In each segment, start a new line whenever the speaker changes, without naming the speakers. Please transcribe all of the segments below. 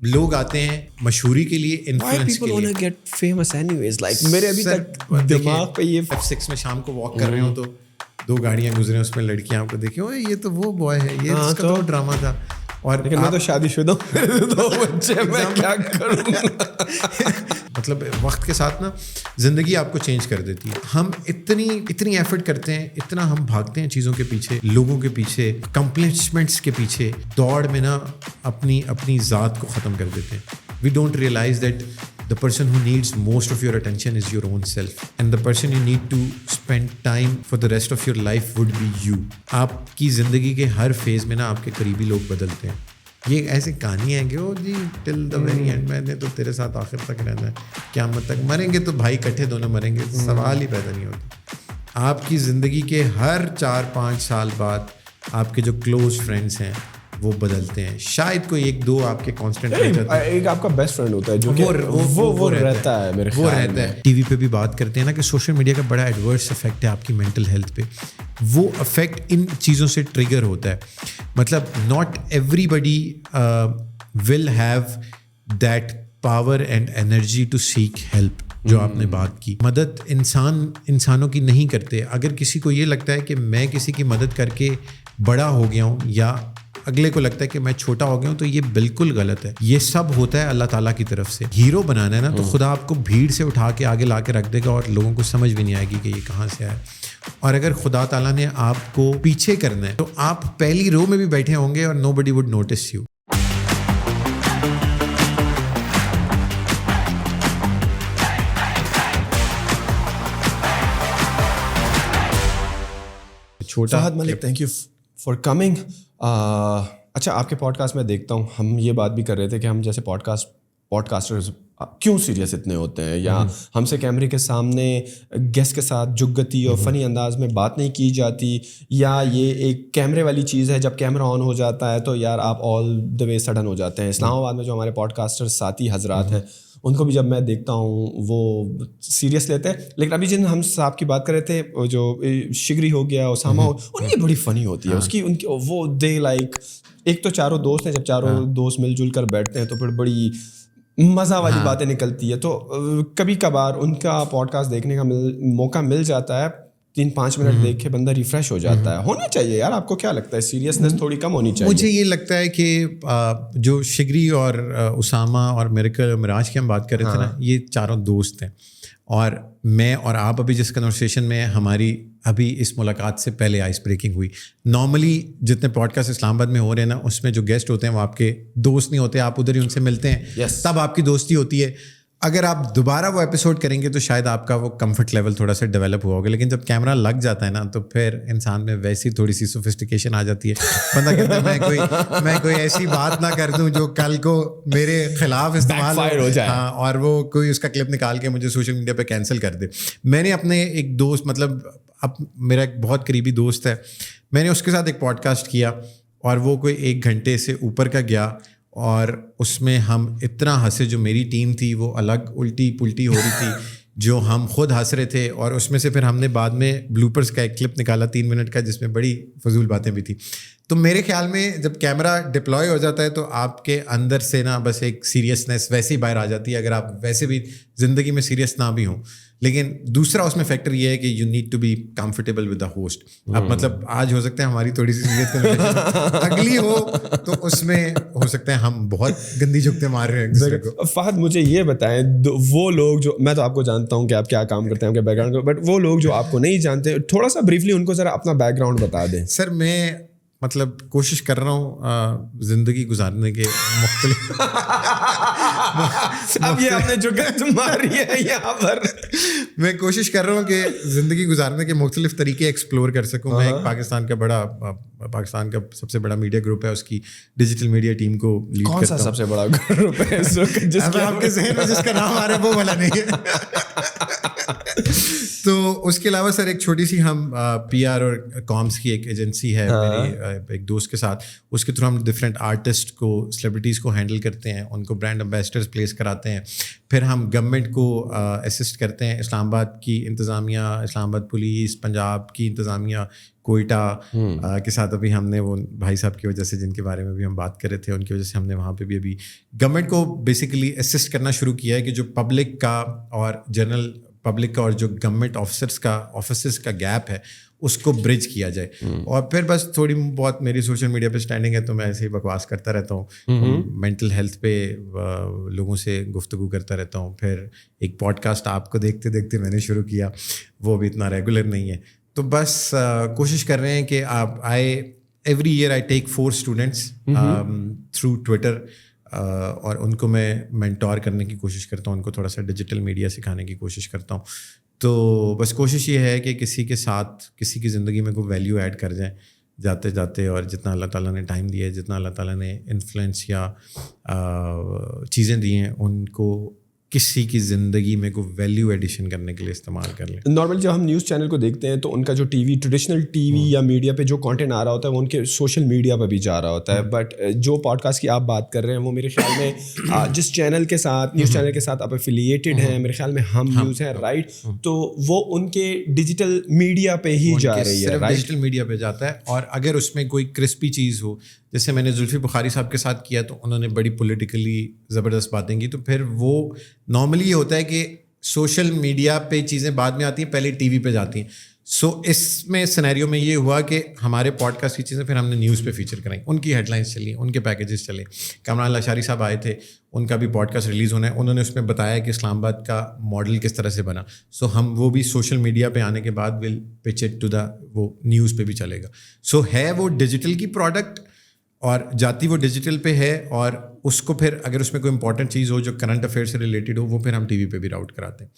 لوگ آتے ہیں مشہوری کے لیے, انفلوئنس کے لیے.
میرے ابھی تک دماغ پہ یہ
F6 میں شام کو واک کر رہے ہوں تو 2 گاڑیاں گزرے, اس میں لڑکیاں آپ کو دیکھیں, اوے یہ تو وہ بوائے ہے, یہ اس کا تو ڈرامہ تھا. اور
لیکن میں تو شادی شدہ ہوں, 2 بچے, میں کیا کروں.
مطلب وقت کے ساتھ نا زندگی آپ کو چینج کر دیتی ہے. ہم اتنی ایفرٹ کرتے ہیں, اتنا ہم بھاگتے ہیں چیزوں کے پیچھے, لوگوں کے پیچھے, کمپلیمنٹس کے پیچھے, دوڑ میں نا اپنی ذات کو ختم کر دیتے ہیں. We don't realize that the person who needs most of your attention is your own self, and the person you need to spend time for the rest of your life would be you. آپ کی زندگی کے ہر phase میں نا آپ کے قریبی لوگ بدلتے ہیں. یہ ایسی کہانی ہے کہ او جی ٹل دا ویری اینڈ, میں نے تو تیرے ساتھ آخر تک رہنا ہے, قیامت تک مریں گے تو بھائی کٹھے دونوں مریں گے, سوال ہی پیدا نہیں ہوتا. آپ کی زندگی کے ہر 4-5 سال بعد آپ کے جو کلوز فرینڈس ہیں وہ بدلتے ہیں. شاید کوئی 1-2 آپ کے کانسٹنٹ رہ جاتے ہیں.
ایک آپ کا بیسٹ فرینڈ ہوتا ہے جو کہ وہ رہتا ہے, میرے خیال میں.
ٹی وی پہ بھی بات کرتے ہیں نا کہ سوشل میڈیا کا بڑا ایڈورس افیکٹ ہے آپ کی مینٹل ہیلتھ پہ. وہ افیکٹ ان چیزوں سے ٹریگر ہوتا ہے. مطلب not everybody will have that power and energy to seek help. جو آپ نے بات کی, مدد انسانوں کی نہیں کرتے. اگر کسی کو یہ لگتا ہے کہ میں کسی کی مدد کر کے بڑا ہو گیا ہوں, یا اگلے کو لگتا ہے کہ میں چھوٹا ہو گیا ہوں, تو یہ بالکل غلط ہے. یہ سب ہوتا ہے اللہ تعالیٰ کی طرف سے. ہیرو بنانا ہے نا تو خدا آپ کو بھیڑ سے اٹھا کے آگے لا کے رکھ دے گا, اور لوگوں کو سمجھ بھی نہیں آئے گی کہ یہ کہاں سے آئے. اور اگر خدا تعالیٰ نے آپ کو پیچھے کرنا ہے تو آپ پہلی رو میں بھی بیٹھے ہوں گے اور nobody would notice you.
Fahad Malik, thank you for coming. اچھا, آپ کے پوڈ کاسٹ میں دیکھتا ہوں, ہم یہ بات بھی کر رہے تھے کہ ہم جیسے پوڈ کاسٹرز کیوں سیریس اتنے ہوتے ہیں, یا ہم سے کیمرے کے سامنے گیسٹ کے ساتھ جگتی اور فنی انداز میں بات نہیں کی جاتی, یا یہ ایک کیمرے والی چیز ہے, جب کیمرہ آن ہو جاتا ہے تو یار آپ آل دا وے سڈن ہو جاتے ہیں. اسلام آباد میں جو ہمارے پوڈ کاسٹر ساتھی حضرات ہیں, ان کو بھی جب میں دیکھتا ہوں وہ سیریس لیتے ہیں. لیکن ابھی جن ہم صاحب کی بات کر رہے تھے, جو شگری ہو گیا, اسامہ ہو, ان کی بڑی فنی ہوتی ہے. اس کی وہ دے لائک, ایک تو چاروں دوست ہیں, جب چاروں دوست مل جل کر بیٹھتے ہیں تو پھر بڑی مزہ والی باتیں نکلتی ہے. تو کبھی کبھار ان کا پوڈ کاسٹ دیکھنے کا موقع مل جاتا ہے, 3-5 منٹ دیکھ کے بندہ ریفریش ہو جاتا ہے. ہونا چاہیے یار, آپ کو کیا لگتا ہے, سیریسنس تھوڑی کم ہونی چاہیے؟
مجھے یہ لگتا ہے کہ جو شگری اور اسامہ اور میرکل اور مراج کی ہم بات کر رہے تھے نا, یہ چاروں دوست ہیں. اور میں اور آپ ابھی جس کنورسیشن میں ہماری ابھی اس ملاقات سے پہلے آئس بریکنگ ہوئی. نارملی جتنے پوڈ کاسٹ اسلام آباد میں ہو رہے ہیں نا, اس میں جو گیسٹ ہوتے ہیں وہ آپ کے دوست نہیں ہوتے, آپ ادھر ہی ان سے ملتے ہیں, تب آپ کی دوستی ہوتی ہے. اگر آپ دوبارہ وہ ایپیسوڈ کریں گے تو شاید آپ کا وہ کمفرٹ لیول تھوڑا سا ڈیولپ ہوا ہوگا. لیکن جب کیمرہ لگ جاتا ہے نا تو پھر انسان میں ویسی تھوڑی سی سوفسٹیکیشن آ جاتی ہے. بندہ کہتا ہے میں کوئی ایسی بات نہ کر دوں جو کل کو میرے خلاف استعمال ہو جائے, اور وہ کوئی اس کا کلپ نکال کے مجھے سوشل میڈیا پہ کینسل کر دے. میں نے اپنے ایک دوست, مطلب اب میرا ایک بہت قریبی دوست ہے, میں نے اس کے ساتھ ایک پوڈ کاسٹ کیا, اور وہ کوئی 1 گھنٹے سے اوپر کا گیا, اور اس میں ہم اتنا ہنسے. جو میری ٹیم تھی وہ الگ الٹی پلٹی ہو رہی تھی, جو ہم خود ہنس رہے تھے. اور اس میں سے پھر ہم نے بعد میں بلوپرز کا ایک کلپ نکالا 3 منٹ کا, جس میں بڑی فضول باتیں بھی تھیں. تو میرے خیال میں جب کیمرہ ڈپلوائے ہو جاتا ہے تو آپ کے اندر سے نا بس ایک سیریسنیس ویسے ہی باہر آ جاتی ہے, اگر آپ ویسے بھی زندگی میں سیریس نہ بھی ہوں. لیکن دوسرا اس میں فیکٹر یہ ہے کہ you need to be comfortable with the host. اب مطلب آج ہو سکتا ہے ہماری تھوڑی سی سیریت اگلی ہو تو اس میں ہو سکتا ہے ہم بہت گندی جھکتے مار رہے ہیں.
فہد مجھے یہ بتائیں, وہ لوگ جو, میں تو آپ کو جانتا ہوں کہ آپ کیا کام کرتے ہیں, آپ کے بیک گراؤنڈ, بٹ وہ لوگ جو آپ کو نہیں جانتے, تھوڑا سا بریفلی ان کو ذرا اپنا بیک گراؤنڈ بتا دیں.
سر میں مطلب کوشش کر رہا ہوں زندگی گزارنے کے مختلف
اب یہ آپ نے جو ماری ہے یہاں پر,
میں کوشش کر رہا ہوں کہ زندگی گزارنے کے مختلف طریقے ایکسپلور کر سکوں. میں ایک پاکستان کا سب سے بڑا میڈیا گروپ ہے, اس کی ڈیجیٹل میڈیا ٹیم کو لیڈ کرتا ہوں.
کون سا سب سے بڑا گروپ ہے
آپ کے ذہن میں جس کا نام آ رہا ہے وہ والا نہیں ہے؟ تو اس کے علاوہ سر ایک چھوٹی سی ہم پی آر اور کامس کی ایک ایجنسی ہے میری ایک دوست کے ساتھ, اس کے تھرو ہم ڈفرینٹ آرٹسٹ کو, سیلیبریٹیز کو ہینڈل کرتے ہیں, ان کو برانڈ امبیسڈرز پلیس کراتے ہیں. پھر ہم گورنمنٹ کو اسسٹ کرتے ہیں, اسلام آباد کی انتظامیہ, اسلام آباد پولیس, پنجاب کی انتظامیہ کوئٹہ کے ساتھ ابھی ہم نے وہ بھائی صاحب کی وجہ سے جن کے بارے میں بھی ہم بات کر رہے تھے ان کی وجہ سے ہم نے وہاں پہ بھی ابھی گورنمنٹ کو بیسیکلی اسسٹ کرنا شروع کیا ہے کہ جو پبلک کا اور جنرل پبلک کا اور جو گورنمنٹ آفیسرس کا گیپ ہے اس کو برج کیا جائے. اور پھر بس تھوڑی بہت میری سوشل میڈیا پہ اسٹینڈنگ ہے تو میں ایسے ہی بکواس کرتا رہتا ہوں, مینٹل ہیلتھ پہ لوگوں سے گفتگو کرتا رہتا ہوں. پھر ایک پوڈ کاسٹ آپ کو دیکھتے دیکھتے میں نے شروع کیا, وہ بھی اتنا ریگولر نہیں ہے. تو بس کوشش کر رہے ہیں کہ آپ every year I take 4 students through Twitter, اور ان کو میں مینٹور کرنے کی کوشش کرتا ہوں, ان کو تھوڑا سا ڈیجیٹل میڈیا سکھانے کی کوشش کرتا ہوں. تو بس کوشش یہ ہے کہ کسی کے ساتھ کسی کی زندگی میں کوئی ویلیو ایڈ کر جائیں جاتے جاتے, اور جتنا اللہ تعالیٰ نے ٹائم دیا ہے, جتنا اللہ تعالیٰ نے انفلوئنس یا چیزیں دی ہیں ان کو کسی کی زندگی میں کوئی ویلیو ایڈیشن کرنے کے لیے استعمال کر لیں.
نارمل جب ہم نیوز چینل کو دیکھتے ہیں تو ان کا جو ٹریڈیشنل ٹی وی یا میڈیا پہ جو کانٹینٹ آ رہا ہوتا ہے وہ ان کے سوشل میڈیا پہ بھی جا رہا ہوتا ہے. بٹ جو پوڈ کاسٹ کی آپ بات کر رہے ہیں وہ میرے خیال میں جس چینل کے ساتھ نیوز چینل کے ساتھ آپ ایفیلیٹڈ ہیں, میرے خیال میں ہم نیوز ہیں, رائٹ, تو وہ ان کے ڈیجیٹل میڈیا پہ ہی جا رہی ہے,
صرف ڈیجیٹل میڈیا پہ جاتا ہے. اور اگر اس میں کوئی کرسپی چیز ہو, جیسے میں نے زلفی بخاری صاحب کے ساتھ کیا تو انہوں نے بڑی پولیٹیکلی زبردست باتیں کی, تو پھر وہ نارملی یہ ہوتا ہے کہ سوشل میڈیا پہ چیزیں بعد میں آتی ہیں, پہلے ٹی وی پہ جاتی ہیں. سو اس میں سینیریو میں یہ ہوا کہ ہمارے پوڈ کاسٹ کی چیزیں پھر ہم نے نیوز پہ فیچر کرائیں, ان کی ہیڈ لائنس چلی, ان کے پیکیجز چلے. کامران لاشاری صاحب آئے تھے, ان کا بھی پوڈ کاسٹ ریلیز ہونا ہے, انہوں نے اس میں بتایا کہ اسلام آباد کا ماڈل کس طرح سے بنا. سو ہم وہ بھی سوشل میڈیا پہ آنے کے بعد ول پچ اٹ ٹو دا وہ نیوز پہ بھی چلے گا. سو ہے وہ ڈیجیٹل کی پروڈکٹ اور جاتی وہ ڈیجیٹل پہ ہے, اور اس کو پھر اگر اس میں کوئی امپورٹنٹ چیز ہو جو کرنٹ افیئر سے ریلیٹڈ ہو وہ پھر ہم ٹی وی پہ بھی راؤٹ کراتے ہیں.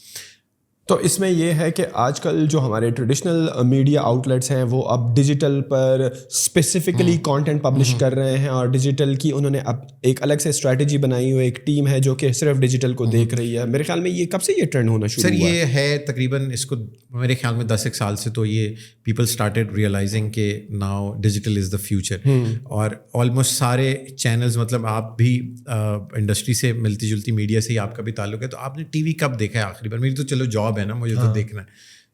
تو اس میں یہ ہے کہ آج کل جو ہمارے ٹریڈیشنل میڈیا آؤٹ لیٹس ہیں وہ اب ڈیجیٹل پر اسپیسیفکلی کانٹینٹ پبلش کر رہے ہیں, اور ڈیجیٹل کی انہوں نے اب ایک الگ سے اسٹریٹجی بنائی ہوئی, ایک ٹیم ہے جو کہ صرف ڈیجیٹل کو دیکھ رہی ہے. میرے خیال میں یہ کب سے یہ ٹرینڈ ہونا شروع ہوا؟
سر یہ ہے تقریباً اس کو میرے خیال میں 10 سال سے تو یہ پیپل اسٹارٹیڈ ریئلائزنگ کہ now digital is the future. اور آلموسٹ سارے چینلز, مطلب آپ بھی انڈسٹری سے ملتی جلتی میڈیا سے ہی آپ کا بھی تعلق ہے, تو آپ نے ٹی وی کب دیکھا ہے آخری بار؟ میری تو چلو جاب ہے نا, مجھے تو دیکھنا ہے.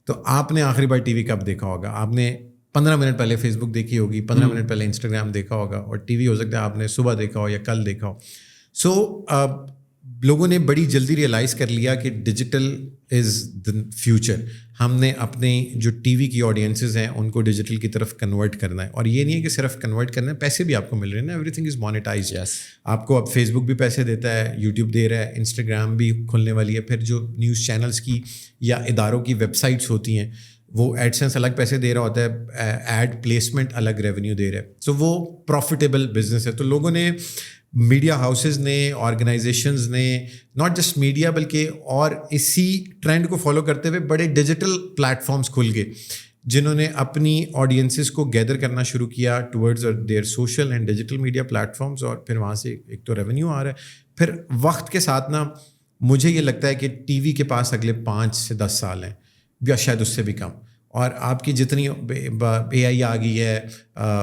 تو آپ نے آخری بار ٹی وی کب دیکھا ہوگا؟ آپ نے 15 منٹ پہلے فیس بک دیکھی ہوگی, 15 منٹ پہلے انسٹاگرام دیکھا ہوگا, اور ٹی وی ہو سکتا ہے آپ نے صبح دیکھا ہو یا کل دیکھا ہو. سو لوگوں نے بڑی جلدی ریئلائز کر لیا کہ ڈیجیٹل از دا فیوچر. ہم نے اپنے جو ٹی وی کی آڈینسز ہیں ان کو ڈیجیٹل کی طرف کنورٹ کرنا ہے. اور یہ نہیں ہے کہ صرف کنورٹ کرنا ہے, پیسے بھی آپ کو مل رہے ہیں نا, ایوری تھنگ از مانیٹائزڈ. آپ کو اب فیس بک بھی پیسے دیتا ہے, یوٹیوب دے رہا ہے, انسٹاگرام بھی کھلنے والی ہے. پھر جو نیوز چینلز کی یا اداروں کی ویب سائٹس ہوتی ہیں وہ ایڈسنس الگ پیسے دے رہا ہوتا ہے, ایڈ پلیسمنٹ الگ ریونیو دے رہا ہے. سو وہ پروفیٹیبل بزنس ہے. تو لوگوں نے, میڈیا ہاؤسز نے, آرگنائزیشنز نے, ناٹ جسٹ میڈیا بلکہ اور اسی ٹرینڈ کو فالو کرتے ہوئے بڑے ڈیجیٹل پلیٹ فارمس کھل گئے جنہوں نے اپنی آڈینسز کو گیدر کرنا شروع کیا towards their social and digital media platforms. اور پھر وہاں سے ایک تو ریونیو آ رہا ہے. پھر وقت کے ساتھ نا مجھے یہ لگتا ہے کہ ٹی وی کے پاس اگلے 5 سے 10 سال ہیں یا شاید اس سے بھی کم. اور آپ کی جتنی اے آئی آ گئی ہے,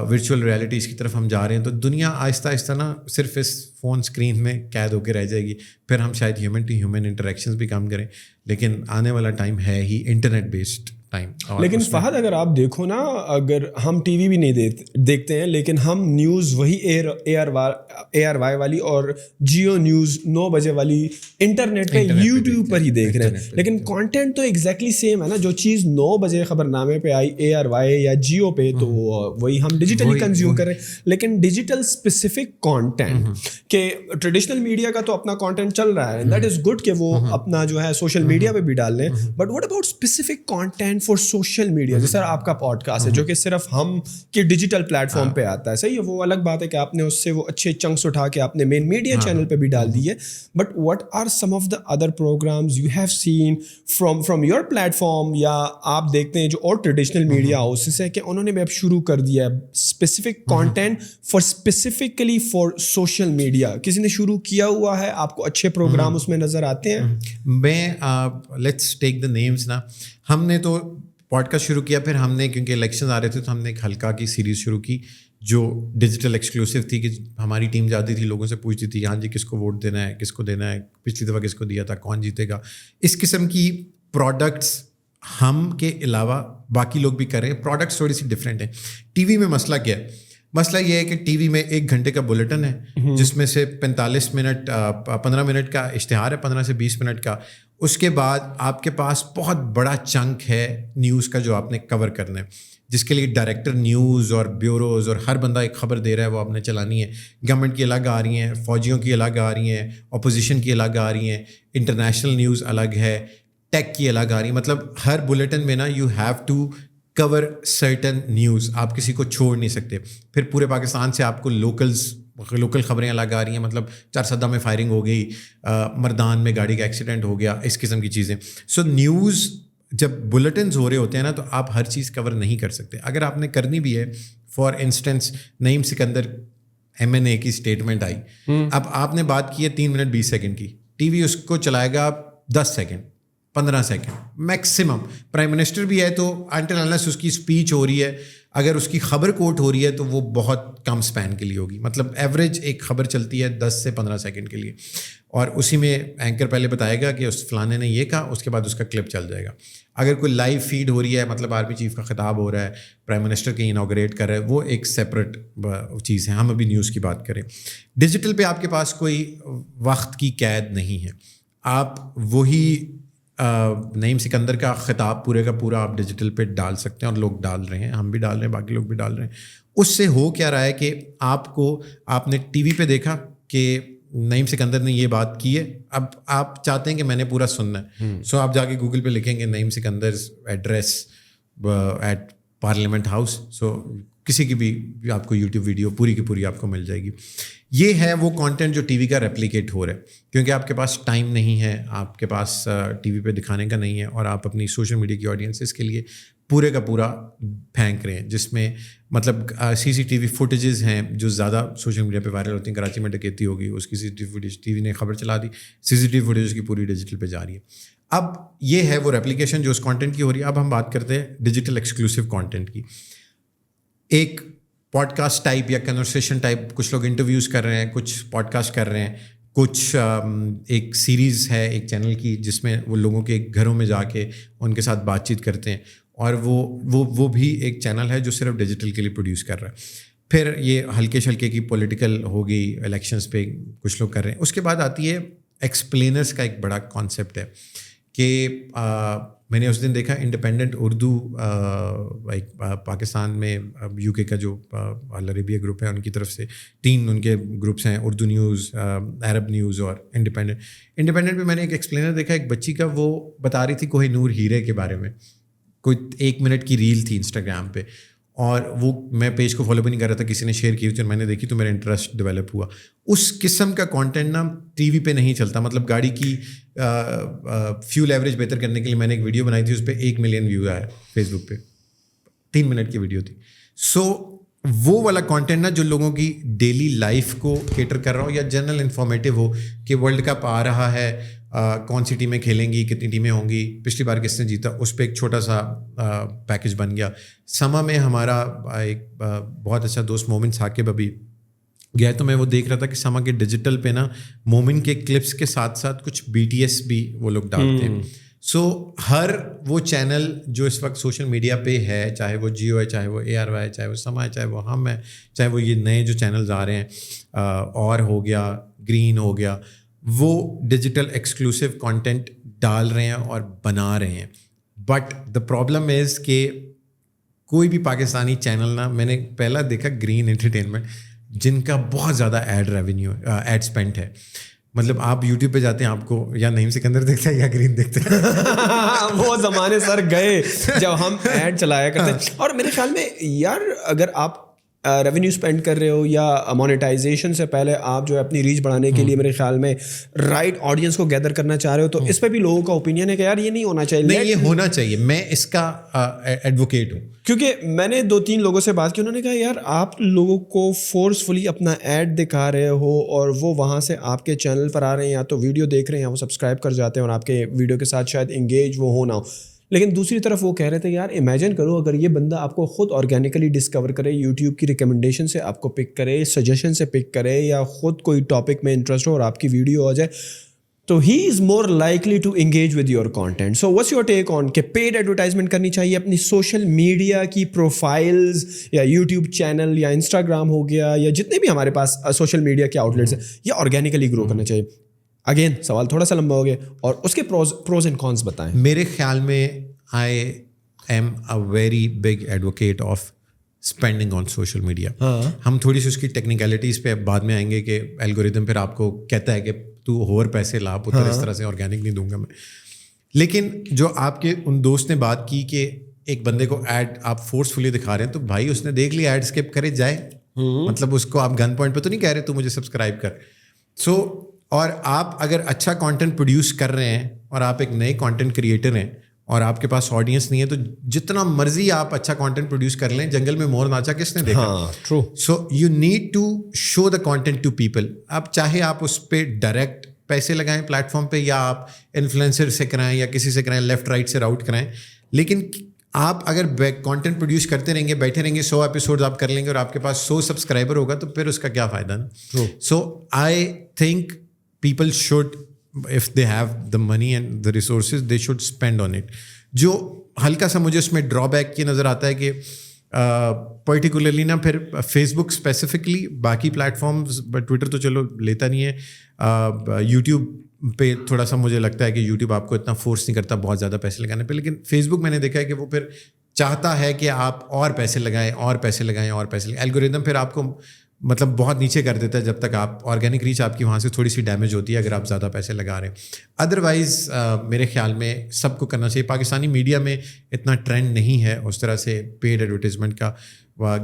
ورچوئل ریئلٹیز کی طرف ہم جا رہے ہیں, تو دنیا آہستہ آہستہ نا صرف اس فون اسکرین میں قید ہو کے رہ جائے گی. پھر ہم شاید ہیومن ٹو ہیومن انٹریکشنز بھی کم کریں, لیکن آنے والا ٹائم ہے ہی انٹرنیٹ بیسڈ ٹائم.
لیکن فہد اگر آپ دیکھو نا, اگر ہم ٹی وی بھی نہیں دیکھتے ہیں لیکن ہم نیوز وہی اے آر وائی والی اور جیو نیوز 9 بجے والی انٹرنیٹ پہ یوٹیوب پر ہی دیکھ رہے ہیں, لیکن کانٹینٹ تو ایگزیکٹلی سیم ہے نا. جو چیز 9 بجے خبر نامے پہ آئی اے آر وائی یا جیو پہ, تو وہی ہم ڈیجیٹلی کنزیوم کریں. لیکن ڈیجیٹل اسپیسیفک کانٹینٹ کہ ٹریڈیشنل میڈیا کا تو اپنا کانٹینٹ چل رہا ہے, دیٹ از گڈ کہ وہ اپنا جو ہے سوشل میڈیا پہ بھی ڈال لیں, but what about specific content for social media? جیسے آپ کا پوڈ کاسٹ ہے جو کہ صرف ہم کے ڈیجیٹل پلیٹ فارم پہ آتا ہے, صحیح ہے, وہ الگ بات ہے کہ آپ نے اس سے وہ اچھے چنکس اٹھا کے آپ نے مین میڈیا چینل پہ بھی ڈال دی ہے. But what are some of the other programs you have seen from your platform, یا آپ دیکھتے ہیں جو اور ٹریڈیشنل میڈیا ہاؤسز ہیں کہ انہوں نے بھی اب شروع کر دیا ہے specific content for specifically for social media? کسی نے شروع کیا ہوا ہے؟ آپ کو اچھے پروگرام اس میں نظر آتے ہیں؟
میں لیٹس ٹیک دا نیمز نا. ہم نے تو پوڈ کاسٹ شروع کیا, پھر ہم نے کیونکہ الیکشن آ رہے تھے تو ہم نے ایک ہلکا کی سیریز شروع کی جو ڈیجیٹل ایکسکلوسیو تھی, کہ ہماری ٹیم جاتی تھی, لوگوں سے پوچھتی تھی ہاں جی کس کو ووٹ دینا ہے, کس کو دینا ہے, پچھلی دفعہ کس کو دیا تھا, کون جیتے گا. اس قسم کی پروڈکٹس ہم کے علاوہ باقی لوگ بھی کر رہے ہیں. پروڈکٹس تھوڑی سی ڈفرینٹ ہیں. ٹی وی میں مسئلہ کیا ہے؟ مسئلہ یہ ہے کہ ٹی وی میں 1 گھنٹے کا بلیٹن ہے جس میں سے 45 منٹ 15 منٹ کا اشتہار ہے, 15 سے 20 منٹ کا. اس کے بعد آپ کے پاس بہت بڑا چنک ہے نیوز کا جو آپ نے کور کرنا ہے, جس کے لیے ڈائریکٹر نیوز اور بیوروز اور ہر بندہ ایک خبر دے رہا ہے, وہ آپ نے چلانی ہے. گورنمنٹ کی الگ آ رہی ہیں, فوجیوں کی الگ آ رہی ہیں, اپوزیشن کی الگ آ رہی ہیں, انٹرنیشنل نیوز الگ ہے, ٹیک کی الگ آ رہی ہے. مطلب ہر بلیٹن میں نا you have to cover certain news, آپ کسی کو چھوڑ نہیں سکتے. پھر پورے پاکستان سے آپ کو لوکل خبریں الگ آ رہی ہیں, مطلب چارسدہ میں فائرنگ ہو گئی, مردان میں گاڑی کا ایکسیڈنٹ ہو گیا, اس قسم کی چیزیں. سو نیوز جب بلیٹنز ہو رہے ہوتے ہیں نا تو آپ ہر چیز کور نہیں کر سکتے. اگر آپ نے کرنی بھی ہے, for instance Naeem Sikandar MNA کی اسٹیٹمنٹ آئی, اب آپ نے بات کی ہے 3 منٹ 20 سیکنڈ کی, ٹی وی اس کو چلائے گا 10 second 15 second maximum. Prime minister بھی ہے تو انٹل انلیس اس کی اسپیچ ہو رہی ہے, اگر اس کی خبر کوٹ ہو رہی ہے تو وہ بہت کم سپین کے لیے ہوگی. مطلب ایوریج ایک خبر چلتی ہے 10 سے 15 سیکنڈ کے لیے, اور اسی میں اینکر پہلے بتائے گا کہ اس فلانے نے یہ کہا, اس کے بعد اس کا کلپ چل جائے گا. اگر کوئی لائیو فیڈ ہو رہی ہے, مطلب آرمی چیف کا خطاب ہو رہا ہے, پرائم منسٹر کہیں انوگریٹ کر رہا ہے, وہ ایک سیپریٹ چیز ہے. ہم ابھی نیوز کی بات کریں. ڈیجیٹل پہ آپ کے پاس کوئی وقت کی قید نہیں ہے, آپ وہی نعیم سکندر کا خطاب پورے کا پورا آپ ڈیجیٹل پہ ڈال سکتے ہیں, اور لوگ ڈال رہے ہیں, ہم بھی ڈال رہے ہیں, باقی لوگ بھی ڈال رہے ہیں. اس سے ہو کیا رہا ہے کہ آپ نے ٹی وی پہ دیکھا کہ نعیم سکندر نے یہ بات کی ہے, اب آپ چاہتے ہیں کہ میں نے پورا سننا ہے, سو آپ جا کے گوگل پہ لکھیں گے Naeem Sikandar address at parliament house, so کسی کی بھی آپ کو یوٹیوب ویڈیو پوری کی پوری آپ کو مل جائے گی. یہ ہے وہ کانٹینٹ جو ٹی وی کا ریپلیکیٹ ہو رہا ہے, کیونکہ آپ کے پاس ٹائم نہیں ہے, آپ کے پاس ٹی وی پہ دکھانے کا نہیں ہے, اور آپ اپنی سوشل میڈیا کی آڈینسز کے لیے پورے کا پورا پھینک رہے ہیں, جس میں مطلب CCTV فوٹیجز ہیں جو زیادہ سوشل میڈیا پہ وائرل ہوتی ہیں. کراچی میں ڈکیتی ہوگی, اس کی CCTV فوٹیج ٹی وی نے خبر چلا دی, CCTV فوٹیج اس کی پوری ڈیجیٹل پہ جا رہی ہے. اب یہ ہے وہ ریپلیکیشن جو اس کانٹینٹ کی ہو رہی ہے. اب ہم بات کرتے ہیں ڈیجیٹل ایکسکلوسیو کانٹینٹ کی. ایک پوڈ کاسٹ ٹائپ یا کنورسیشن ٹائپ, کچھ لوگ انٹرویوز کر رہے ہیں, کچھ پوڈ کاسٹ کر رہے ہیں, کچھ ایک سیریز ہے ایک چینل کی جس میں وہ لوگوں کے گھروں میں جا کے ان کے ساتھ بات چیت کرتے ہیں, اور وہ بھی ایک چینل ہے جو صرف ڈیجیٹل کے لیے پروڈیوس کر رہا ہے. پھر یہ ہلکے شلکے کی پولیٹیکل ہو گئی, الیکشنز پہ کچھ لوگ کر رہے ہیں. اس کے بعد آتی ہے ایکسپلینرز کا ایک بڑا کانسیپٹ ہے کہ میں نے اس دن دیکھا انڈیپینڈنٹ اردو ایک پاکستان میں UK کا جو العربیہ گروپ ہے ان کی طرف سے 3 ان کے گروپس ہیں, اردو نیوز, عرب نیوز اور انڈیپینڈنٹ پہ میں نے ایک ایکسپلینر دیکھا ایک بچی کا, وہ بتا رہی تھی کوہ نور ہیرے کے بارے میں, کوئی 1 منٹ کی ریل تھی انسٹاگرام پہ, اور وہ میں پیج کو فالو بھی نہیں کر رہا تھا, کسی نے شیئر کی تھی اور میں نے دیکھی تو میرا انٹرسٹ ڈیولپ ہوا. اس قسم کا کانٹینٹ نا ٹی وی پہ نہیں چلتا. مطلب گاڑی کی فیول ایوریج بہتر کرنے کے لیے میں نے ایک ویڈیو بنائی تھی, اس پہ 1 ملین ویو آیا فیس بک پہ, 3 منٹ کی ویڈیو تھی. سو وہ والا کانٹینٹ نا جو لوگوں کی ڈیلی لائف کو کیٹر کر رہا ہو, یا جنرل انفارمیٹیو ہو کہ ورلڈ کپ آ رہا ہے, کون سی ٹیمیں کھیلیں گی, کتنی ٹیمیں ہوں گی, پچھلی بار کس نے جیتا, اس پہ ایک چھوٹا سا پیکج بن گیا. سما میں ہمارا ایک بہت اچھا دوست مومن ثاقب ابھی گیا, تو میں وہ دیکھ رہا تھا کہ سما کے ڈیجیٹل پہ نا مومن کے کلپس کے ساتھ ساتھ کچھ BTS بھی وہ لوگ ڈالتے ہیں. سو ہر وہ چینل جو اس وقت سوشل میڈیا پہ ہے, چاہے وہ جیو ہے, چاہے وہ ARY ہے, چاہے وہ سما ہے, چاہے وہ ہم ہے, چاہے وہ یہ نئے جو چینلز آ رہے ہیں اور ہو گیا, گرین ہو گیا, وہ ڈیجیٹل ایکسکلوسیو کانٹینٹ ڈال رہے ہیں اور بنا رہے ہیں. بٹ دا پرابلم از کہ کوئی بھی پاکستانی چینل نا, میں نے پہلا دیکھا گرین انٹرٹینمنٹ, جن کا بہت زیادہ ایڈ اسپینڈ ہے. مطلب آپ یوٹیوب پہ جاتے ہیں, آپ کو یا نعیم سکندر دیکھتا ہے یا گرین دیکھتے ہیں.
وہ زمانے سر گئے جب ہم ایڈ چلایا کرتے. اور میرے خیال میں یار اگر آپ ریونیو اسپینڈ کر رہے ہو یا مونیٹائزیشن سے پہلے آپ جو ہے اپنی ریچ بڑھانے کے لیے میرے خیال میں رائٹ آڈینس کو گیدر کرنا چاہ رہے ہو, تو اس پہ بھی لوگوں کا اوپینین ہے کہ یار یہ نہیں ہونا چاہیے.
نہیں, یہ ہونا چاہیے, میں اس کا ایڈوکیٹ ہوں.
کیونکہ میں نے 2-3 لوگوں سے بات کی, انہوں نے کہا یار آپ لوگوں کو فورسفلی اپنا ایڈ دکھا رہے ہو اور وہ وہاں سے آپ کے چینل پر آ رہے ہیں, یا تو ویڈیو دیکھ رہے ہیں, یا وہ سبسکرائب کر جاتے ہیں اور آپ کے ویڈیو کے ساتھ شاید انگیج وہ ہو نہ ہو. لیکن دوسری طرف وہ کہہ رہے تھے یار امیجن کرو اگر یہ بندہ آپ کو خود آرگینیکلی ڈسکور کرے, یوٹیوب کی ریکمنڈیشن سے آپ کو پک کرے, سجیشن سے پک کرے, یا خود کوئی ٹاپک میں انٹرسٹ ہو اور آپ کی ویڈیو آ جائے, تو he is more likely to engage with your content. So what's your take on کہ پیڈ ایڈورٹائزمنٹ کرنی چاہیے اپنی سوشل میڈیا کی پروفائلز یا یوٹیوب چینل یا انسٹاگرام ہو گیا یا جتنے بھی ہمارے پاس سوشل میڈیا کے آؤٹ لیٹس ہیں, یا آرگینیکلی گرو کرنا چاہیے؟ اگین سوال تھوڑا سا لمبا ہو گیا, اور اس کے پروز اینڈ کونس بتائیں.
میرے خیال میں I am a very big advocate of spending on social media. ہم تھوڑی سی اس کی ٹیکنیکلٹیز پہ بعد میں آئیں گے کہ الگوریدم پھر آپ کو کہتا ہے کہ تو اور پیسے لا پتر, اس طرح سے آرگینک نہیں دوں گا میں. لیکن جو آپ کے ان دوست نے بات کی کہ ایک بندے کو ایڈ آپ فورسفلی دکھا رہے ہیں, تو بھائی اس نے دیکھ لی, ایڈ اسکپ کرے جائے. مطلب اس کو آپ گن پوائنٹ پہ تو نہیں کہہ رہے تو مجھے سبسکرائب کر. سو اور آپ اگر اچھا کانٹینٹ پروڈیوس کر رہے ہیں اور آپ ایک نئے کانٹینٹ کریٹر ہیں اور آپ کے پاس آڈینس نہیں ہے, تو جتنا مرضی آپ اچھا کانٹینٹ پروڈیوس کر لیں, جنگل میں مور ناچا کس نے دیکھا. So you need to show the content to people. اب چاہے آپ اس پہ ڈائریکٹ پیسے لگائیں پلیٹ فارم پہ, یا آپ انفلوئنسر سے کرائیں یا کسی سے کرائیں, لیفٹ رائٹ سے راؤٹ کرائیں, لیکن آپ اگر کانٹینٹ پروڈیوس کرتے رہیں گے, بیٹھے رہیں گے, 100 ایپیسوڈز آپ کر لیں گے اور آپ کے پاس 100 سبسکرائبر ہوگا, تو پھر اس کا کیا فائدہ نا. So I think people should, if they have the money and the resources, they should spend on it. جو ہلکا سا مجھے اس میں ڈرا بیک یہ نظر آتا ہے کہ پرٹیکولرلی نا پھر فیس بک اسپیسیفکلی, باقی پلیٹ فارمز, ٹویٹر تو چلو لیتا نہیں ہے, یوٹیوب پہ تھوڑا سا مجھے لگتا ہے کہ یوٹیوب آپ کو اتنا فورس نہیں کرتا بہت زیادہ پیسے لگانے پہ, لیکن فیس بک میں نے دیکھا ہے کہ وہ پھر چاہتا ہے کہ آپ اور پیسے لگائیں اور پیسے لگائیں اور پیسے لگائیں. الگوریدم پھر آپ کو مطلب بہت نیچے کر دیتا ہے جب تک آپ آرگینک ریچ آپ کی وہاں سے تھوڑی سی ڈیمیج ہوتی ہے اگر آپ زیادہ پیسے لگا رہے ہیں. ادروائز میرے خیال میں سب کو کرنا چاہیے. پاکستانی میڈیا میں اتنا ٹرینڈ نہیں ہے اس طرح سے پیڈ ایڈورٹیزمنٹ کا.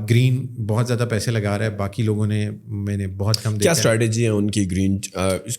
گرین بہت زیادہ پیسے لگا رہا ہے, باقی لوگوں نے میں نے بہت کم دیکھا.
کیا اسٹریٹجی ہے ان کی گرین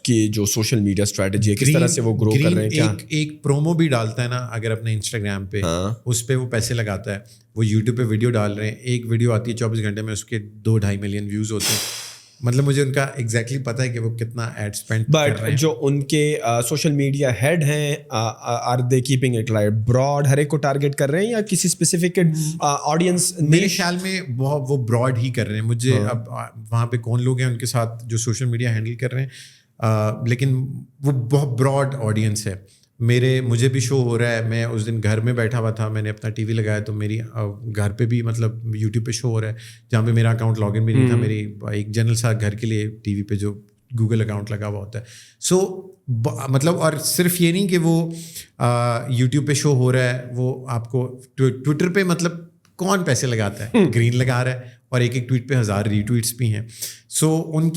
کی جو سوشل میڈیا اسٹریٹجی ہے, کس طرح سے وہ گرو کر رہے ہیں؟ کیا
ایک پرومو بھی ڈالتا ہے نا اگر اپنے انسٹاگرام پہ, اس پہ وہ پیسے لگاتا ہے. وہ یوٹیوب پہ ویڈیو ڈال رہے ہیں, ایک ویڈیو آتی ہے 24 گھنٹے میں, اس کے 2-2.5 ملین ویوز ہوتے ہیں. مطلب مجھے ان کا ایگزیکٹلی پتہ ہے کہ وہ کتنا ایڈ اسپینڈ کر رہے ہیں.
جو ان کے سوشل میڈیا ہیڈ ہیں, are they keeping it like broad, ہر ایک کو ٹارگیٹ کر رہے ہیں یا کسی اسپیسیفک آڈینس؟
میرے خیال میں وہ براڈ ہی کر رہے ہیں. مجھے اب وہاں پہ کون لوگ ہیں ان کے ساتھ جو سوشل میڈیا ہینڈل کر رہے ہیں, لیکن وہ بہت براڈ آڈینس ہے. مجھے بھی شو ہو رہا ہے, میں اس دن گھر میں بیٹھا ہوا تھا, میں نے اپنا ٹی وی لگایا تو میری گھر پہ بھی مطلب یوٹیوب پہ شو ہو رہا ہے, جہاں پہ میرا اکاؤنٹ لاگ ان بھی نہیں تھا. میری ایک جنرل سا گھر کے لیے ٹی وی پہ جو گوگل اکاؤنٹ لگا ہوا ہوتا ہے. سو مطلب اور صرف یہ نہیں کہ وہ یوٹیوب پہ شو ہو رہا ہے, وہ آپ کو ٹویٹر پہ مطلب کون پیسے لگاتا ہے, گرین لگا رہا ہے, اور ایک ٹویٹ پہ 1000 ری ٹویٹس بھی ہیں. سو ان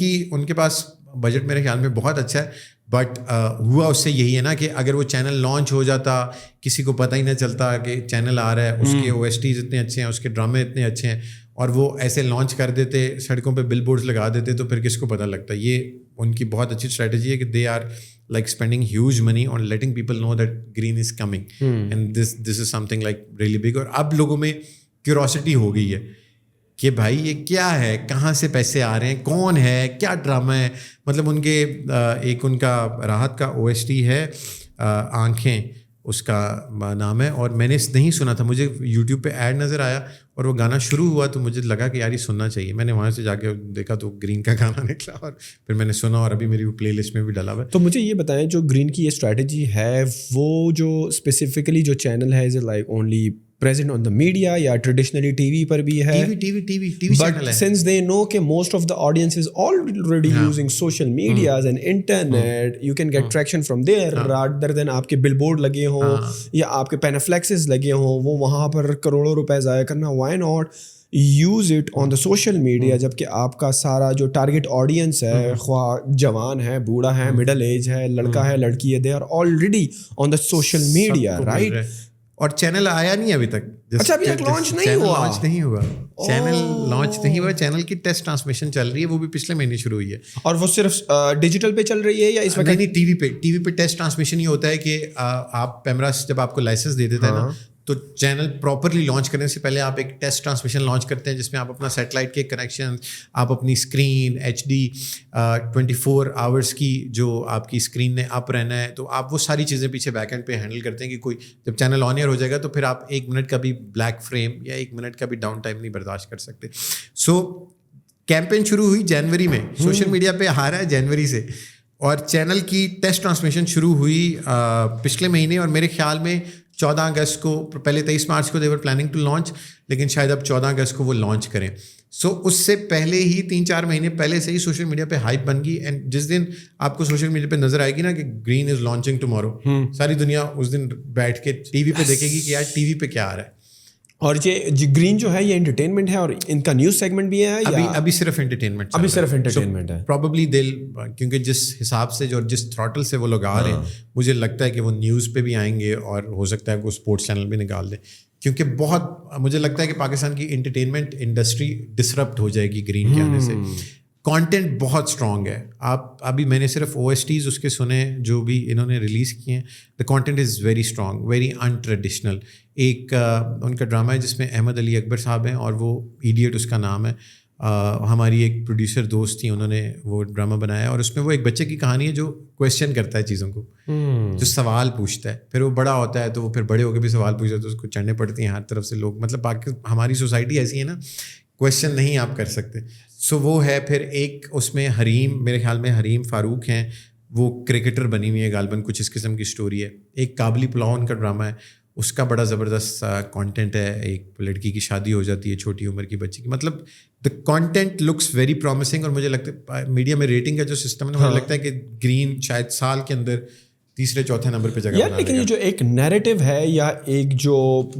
کے پاس بجٹ میرے خیال میں بہت اچھا ہے. بٹ ہوا اس سے یہی ہے نا کہ اگر وہ چینل لانچ ہو جاتا, کسی کو پتہ ہی نہ چلتا کہ چینل آ رہا ہے, اس کے OSTs اتنے اچھے ہیں, اس کے ڈرامے اتنے اچھے ہیں, اور وہ ایسے لانچ کر دیتے, سڑکوں پہ بل بورڈز لگا دیتے, تو پھر کس کو پتہ لگتا. یہ ان کی بہت اچھی اسٹریٹجی ہے کہ they are like spending huge money on letting people know that green is coming, and this is something like really big. اور اب لوگوں میں کیوروسٹی ہو گئی ہے کہ بھائی یہ کیا ہے, کہاں سے پیسے آ رہے ہیں, کون ہے, کیا ڈرامہ ہے. مطلب ان کے ایک ان کا راحت کا OST ہے آنکھیں, اس کا نام ہے, اور میں نے نہیں سنا تھا, مجھے یوٹیوب پہ ایڈ نظر آیا اور وہ گانا شروع ہوا تو مجھے لگا کہ یار یہ سننا چاہیے. میں نے وہاں سے جا کے دیکھا تو گرین کا گانا نکلا, اور پھر میں نے سنا, اور ابھی میری وہ پلے لسٹ میں بھی ڈلا ہوا ہے.
تو مجھے یہ بتائیں, جو گرین کی یہ اسٹریٹجی ہے وہ جو اسپیسیفکلی جو چینل ہے, is it like only present on the media یا traditionally TV پر بھی ہے؟
TV
but since they know کہ most of the audience is already using social medias and internet, you can get traction from there rather than آپ کے بل board لگے ہوں یا آپ کے پینافلیکسز لگے ہوں, وہ وہاں پر کروڑوں روپے ضائع کرنا. why not use it on the social media, جبکہ آپ کا سارا جو ٹارگیٹ آڈینس ہے, خواہ جوان ہے, بوڑھا ہے, مڈل ایج ہے, لڑکا ہے, لڑکی ہے, they are already on the social media, right?
اور چینل آیا نہیں ابھی تک.
اچھا ابھی تک لانچ نہیں
ہوا, چینل لانچ نہیں ہوا. چینل کی ٹیسٹ ٹرانسمیشن چل رہی ہے, وہ بھی پچھلے مہینے شروع ہوئی ہے.
اور وہ صرف ڈیجیٹل پہ چل رہی ہے یا اس وقت؟
نہیں, ٹی وی پہ ٹیسٹ ٹرانسمیشن یہ ہوتا ہے کہ آپ پیمراس جب آپ کو لائسنس دے دیتا ہے نا, تو چینل پراپرلی لانچ کرنے سے پہلے آپ ایک ٹیسٹ ٹرانسمیشن لانچ کرتے ہیں, جس میں آپ اپنا سیٹلائٹ کے کنیکشن, آپ اپنی اسکرین HD 24 آورس کی جو آپ کی اسکرین نے اپ رہنا ہے, تو آپ وہ ساری چیزیں پیچھے بیک اینڈ پہ ہینڈل کرتے ہیں کہ کوئی جب چینل آن ایئر ہو جائے گا تو پھر آپ 1 منٹ کا بھی بلیک فریم یا 1 منٹ کا بھی ڈاؤن ٹائم نہیں برداشت کر سکتے. سو کیمپین شروع ہوئی جنوری میں, سوشل میڈیا پہ آ رہا ہے جنوری سے, اور چینل کی ٹیسٹ ٹرانسمیشن شروع ہوئی پچھلے مہینے, اور میرے خیال میں 14 اگست کو, پہلے 23 مارچ کو they were planning to launch, لیکن شاید اب 14 اگست کو وہ لانچ کریں. سو اس سے پہلے ہی 3-4 مہینے پہلے سے ہی سوشل میڈیا پہ ہائپ بن گئی. اینڈ جس دن آپ کو سوشل میڈیا پہ نظر آئے گی نا کہ گرین از لانچنگ ٹمورو, ساری دنیا اس دن بیٹھ کے ٹی وی پہ دیکھے گی کہ یار ٹی وی پہ کیا آ رہا ہے.
اور یہ گرین جو ہے یہ انٹرٹینمنٹ ہے اور ان کا نیوز سیگمنٹ بھی ہے,
ابھی صرف انٹرٹینمنٹ,
ابھی صرف انٹرٹینمنٹ ہے
پروبیبلی دل, کیونکہ جس حساب سے جو جس تھراٹل سے وہ لوگ آ رہے ہیں, مجھے لگتا ہے کہ وہ نیوز پہ بھی آئیں گے اور ہو سکتا ہے کہ وہ اسپورٹس چینل بھی نکال دیں, کیونکہ بہت مجھے لگتا ہے کہ پاکستان کی انٹرٹینمنٹ انڈسٹری ڈسرپٹ ہو جائے گی گرین کے آنے سے. کانٹینٹ بہت اسٹرانگ ہے. آپ ابھی میں نے صرف OSTs اس کے سنے جو بھی انہوں نے ریلیز کیے ہیں. The content is very strong, very in traditional. ایک ان کا ڈرامہ ہے جس میں احمد علی اکبر صاحب ہیں اور وہ ایڈیٹ اس کا نام ہے. ہماری ایک پروڈیوسر دوست تھی, انہوں نے وہ ڈرامہ بنایا, اور اس میں وہ ایک بچے کی کہانی ہے جو کویشچن کرتا ہے چیزوں کو, جو سوال پوچھتا ہے. پھر وہ بڑا ہوتا ہے تو وہ پھر بڑے ہو کے بھی سوال پوچھتا ہے, تو اس کو چڑھنے پڑتی ہیں ہر طرف سے لوگ. مطلب ہماری سوسائٹی ایسی ہے نا, کویشچن نہیں آپ کر سکتے. سو وہ ہے. پھر ایک اس میں حریم, میرے خیال میں حریم فاروق ہیں, وہ کرکٹر بنی ہوئی ہے غالباً, کچھ اس قسم کی اسٹوری ہے. ایک قابلی پلاؤ ان کا ڈرامہ ہے, اس کا بڑا زبردست کانٹینٹ ہے. ایک لڑکی کی شادی ہو جاتی ہے چھوٹی عمر کی بچی کی. مطلب the content looks very promising. اور مجھے لگتا ہے میڈیا میں ریٹنگ کا جو سسٹم ہے, مجھے لگتا ہے کہ گرین شاید سال کے اندر 3-4 نمبر پہ جگہ بنا.
لیکن یہ جو ایک نیریٹو ہے یا ایک جو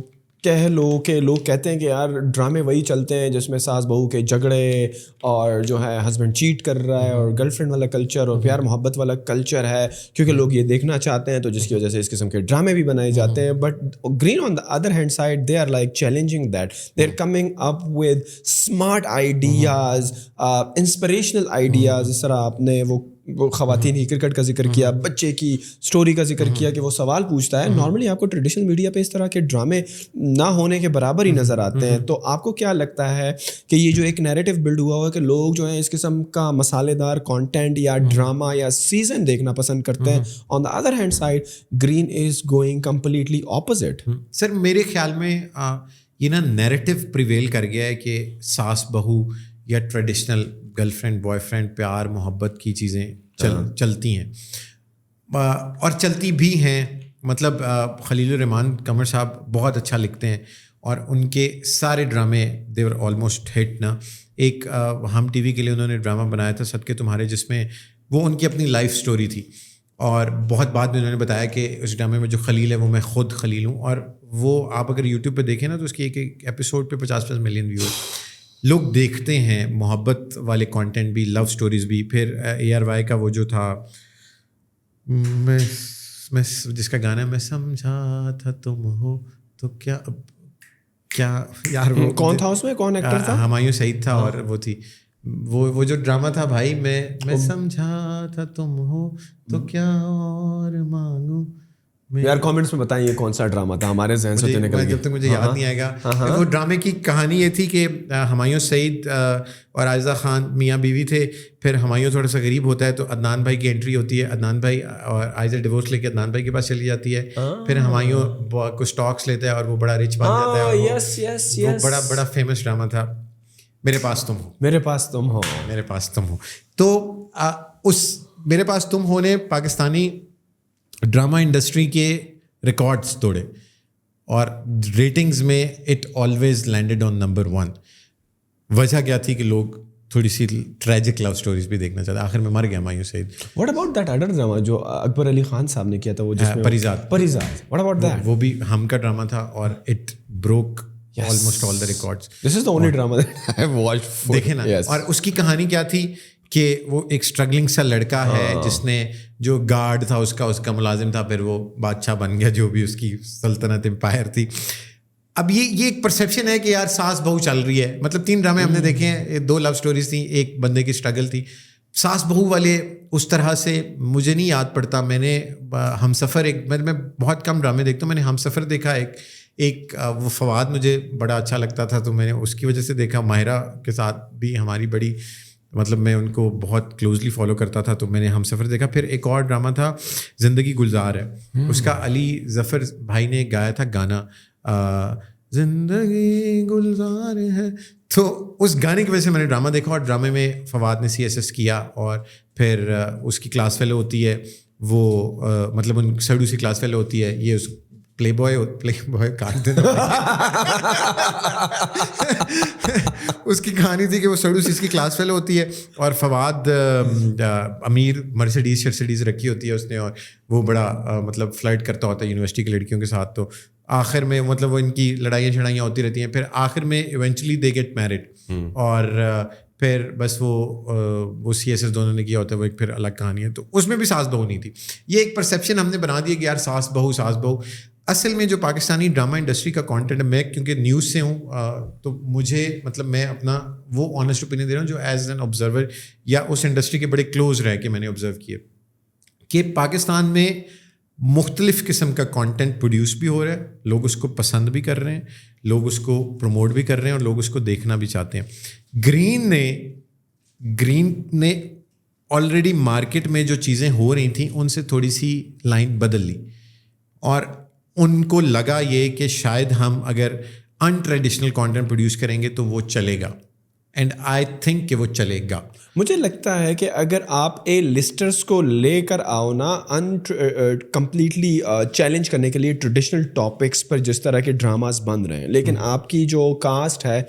کہہ لو کہ لوگ کہتے ہیں کہ یار ڈرامے وہی چلتے ہیں جس میں ساس بہو کے جھگڑے اور جو ہے ہسبینڈ چیٹ کر رہا ہے اور گرل فرینڈ والا کلچر اور پیار محبت والا کلچر ہے, کیونکہ لوگ یہ دیکھنا چاہتے ہیں, تو جس کی وجہ سے اس قسم کے ڈرامے بھی بنائے جاتے ہیں. But Green on the other hand side they are like challenging that, they are coming up with smart ideas, inspirational ideas. اس طرح آپ نے وہ خواتین کی کرکٹ کا ذکر کیا, بچے کی اسٹوری کا ذکر کیا کہ وہ سوال پوچھتا ہے. نارملی آپ کو ٹریڈیشنل میڈیا پہ اس طرح کے ڈرامے نہ ہونے کے برابر ہی نظر آتے ہیں. تو آپ کو کیا لگتا ہے کہ یہ جو ایک نیریٹو بلڈ ہوا ہوا ہے کہ لوگ جو ہیں اس قسم کا مسالے دار کانٹینٹ یا ڈرامہ یا سیزن دیکھنا پسند کرتے ہیں, on the other hand side Green is going completely opposite?
Sir میرے خیال میں یہ نا نیریٹو پریویل کر گیا ہے کہ ساس بہو یا traditional girl friend boy friend پیار محبت کی چیزیں چلتی ہیں, اور چلتی بھی ہیں. مطلب خلیل الرحمان قمر صاحب بہت اچھا لکھتے ہیں, اور ان کے سارے ڈرامے دے ور آلموسٹ ہٹ نا. ایک ہم ٹی وی کے لیے انہوں نے ڈرامہ بنایا تھا صدقے تمہارے, جس میں وہ ان کی اپنی لائف سٹوری تھی, اور بہت بعد میں انہوں نے بتایا کہ اس ڈرامے میں جو خلیل ہے وہ میں خود خلیل ہوں. اور وہ آپ اگر یوٹیوب پہ دیکھیں نا تو اس کی ایک ایپیسوڈ پہ 50+ ملین ویوز لوگ دیکھتے ہیں. محبت والے کانٹینٹ بھی, لو سٹوریز بھی. پھر ARY کا وہ جو تھا, میں جس کا گانا میں سمجھا تھا تم ہو تو کیا یار, وہ
کون تھا اس میں, کون ایکٹر تھا؟
ہمایوں سعید تھا, اور وہ تھی وہ جو ڈرامہ تھا بھائی, میں سمجھا تھا تم ہو تو کیا اور مانگوں.
یار کامنٹس میں بتائیں یہ کون سا ڈرامہ تھا, ہمارے ذہن سے نکل گیا.
جب تک مجھے یاد نہیں آئے گا. وہ ڈرامے کی کہانی یہ تھی کہ ہمایوں سعید اور عائزہ خان میاں بیوی تھے. پھر ہمایوں تھوڑا سا غریب ہوتا ہے تو عدنان بھائی کی انٹری ہوتی ہے. عدنان بھائی اور عائزہ ڈیورس لے کے عدنان بھائی کے پاس چلی جاتی ہے. پھر ہمایوں کچھ اسٹاکس لیتا ہے اور وہ بڑا رچ بن جاتا ہے. وہ بڑا فیمس ڈرامہ تھا, میرے پاس تم ہو.
میرے پاس تم ہو,
میرے پاس تم ہو. تو اس میرے پاس تم ہو نے پاکستانی ڈرامہ انڈسٹری کے ریکارڈس توڑے, اور ریٹنگز میں it always landed on number 1. وجہ کیا تھی کہ لوگ تھوڑی سی ٹریجک لو سٹوریز بھی دیکھنا چاہتے. آخر میں مر گیا Humayun Saeed.
What about that other drama جو اکبر علی خان صاحب نے کیا تھا, وہ جس میں
پریزاد.
What about that?
وہ بھی ہم کا ڈرامہ تھا, اور it broke almost all the records.
This is the only drama that I have watched.
دیکھیں نا, اور اس کی کہانی کیا تھی کہ وہ ایک اسٹرگلنگ سا لڑکا ہے جس نے, جو گارڈ تھا اس کا ملازم تھا, پھر وہ بادشاہ بن گیا, جو بھی اس کی سلطنت امپائر تھی. اب یہ ایک پرسیپشن ہے کہ یار ساس بہو چل رہی ہے. مطلب 3 ڈرامے ہم نے دیکھے ہیں, 2 لو سٹوریز تھیں, ایک بندے کی اسٹرگل تھی. ساس بہو والے اس طرح سے مجھے نہیں یاد پڑتا. میں نے ہم سفر, میں بہت کم ڈرامے دیکھتا ہوں. میں نے ہم سفر دیکھا, ایک وہ فواد مجھے بڑا اچھا لگتا تھا تو میں نے اس کی وجہ سے دیکھا. ماہرہ کے ساتھ بھی ہماری بڑی, مطلب میں ان کو بہت کلوزلی فالو کرتا تھا, تو میں نے ہم سفر دیکھا. پھر ایک اور ڈرامہ تھا زندگی گلزار ہے, اس کا علی ظفر بھائی نے گایا تھا گانا, زندگی گلزار ہے تو اس گانے کی وجہ سے میں نے ڈرامہ دیکھا, اور ڈرامے میں فواد نے CSS کیا, اور پھر اس کی کلاس فیلو ہوتی ہے وہ, مطلب ان سڈو سی کلاس فیلو ہوتی ہے, یہ اس پلے بوائے کاٹ دینا اس کی کہانی تھی کہ وہ سڈو سی اس کی کلاس فیلو ہوتی ہے, اور فواد امیر مرسیڈیز رکھی ہوتی ہے اس نے, اور وہ بڑا مطلب فلرٹ کرتا ہوتا ہے یونیورسٹی کی لڑکیوں کے ساتھ. تو آخر میں مطلب وہ ان کی لڑائیاں شڑائیاں ہوتی رہتی ہیں, پھر آخر میں ایونچولی دے گیٹ میرڈ, اور پھر بس وہ CSS دونوں نے کیا ہوتا ہے, وہ ایک پھر الگ کہانی ہے. تو اس میں بھی ساس بہو نہیں تھی. یہ ایک پرسیپشن ہم نے بنا دیا کہ یار ساس بہو. اصل میں جو پاکستانی ڈرامہ انڈسٹری کا کانٹینٹ ہے, میں کیونکہ نیوز سے ہوں تو مجھے مطلب میں اپنا وہ آنیسٹ اوپینین دے رہا ہوں جو ایز این آبزرور یا اس انڈسٹری کے بڑے کلوز رہ کے میں نے آبزرو کیا کہ پاکستان میں مختلف قسم کا کانٹینٹ پروڈیوس بھی ہو رہا ہے, لوگ اس کو پسند بھی کر رہے ہیں, لوگ اس کو پروموٹ بھی کر رہے ہیں, اور لوگ اس کو دیکھنا بھی چاہتے ہیں. گرین نے آلریڈی مارکیٹ میں جو چیزیں ہو رہی تھیں ان سے تھوڑی سی لائن بدل لی, اور ان کو لگا یہ کہ شاید ہم اگر ان ٹریڈیشنل کانٹینٹ پروڈیوس کریں گے تو وہ چلے گا, اینڈ آئی تھنک کہ وہ چلے گا.
مجھے لگتا ہے کہ اگر آپ اے لسٹرس کو لے کر آؤ نا کمپلیٹلی چیلنج کرنے کے لیے ٹریڈیشنل ٹاپکس پر جس طرح کے ڈراماز بن رہے ہیں, لیکن آپ کی جو کاسٹ ہے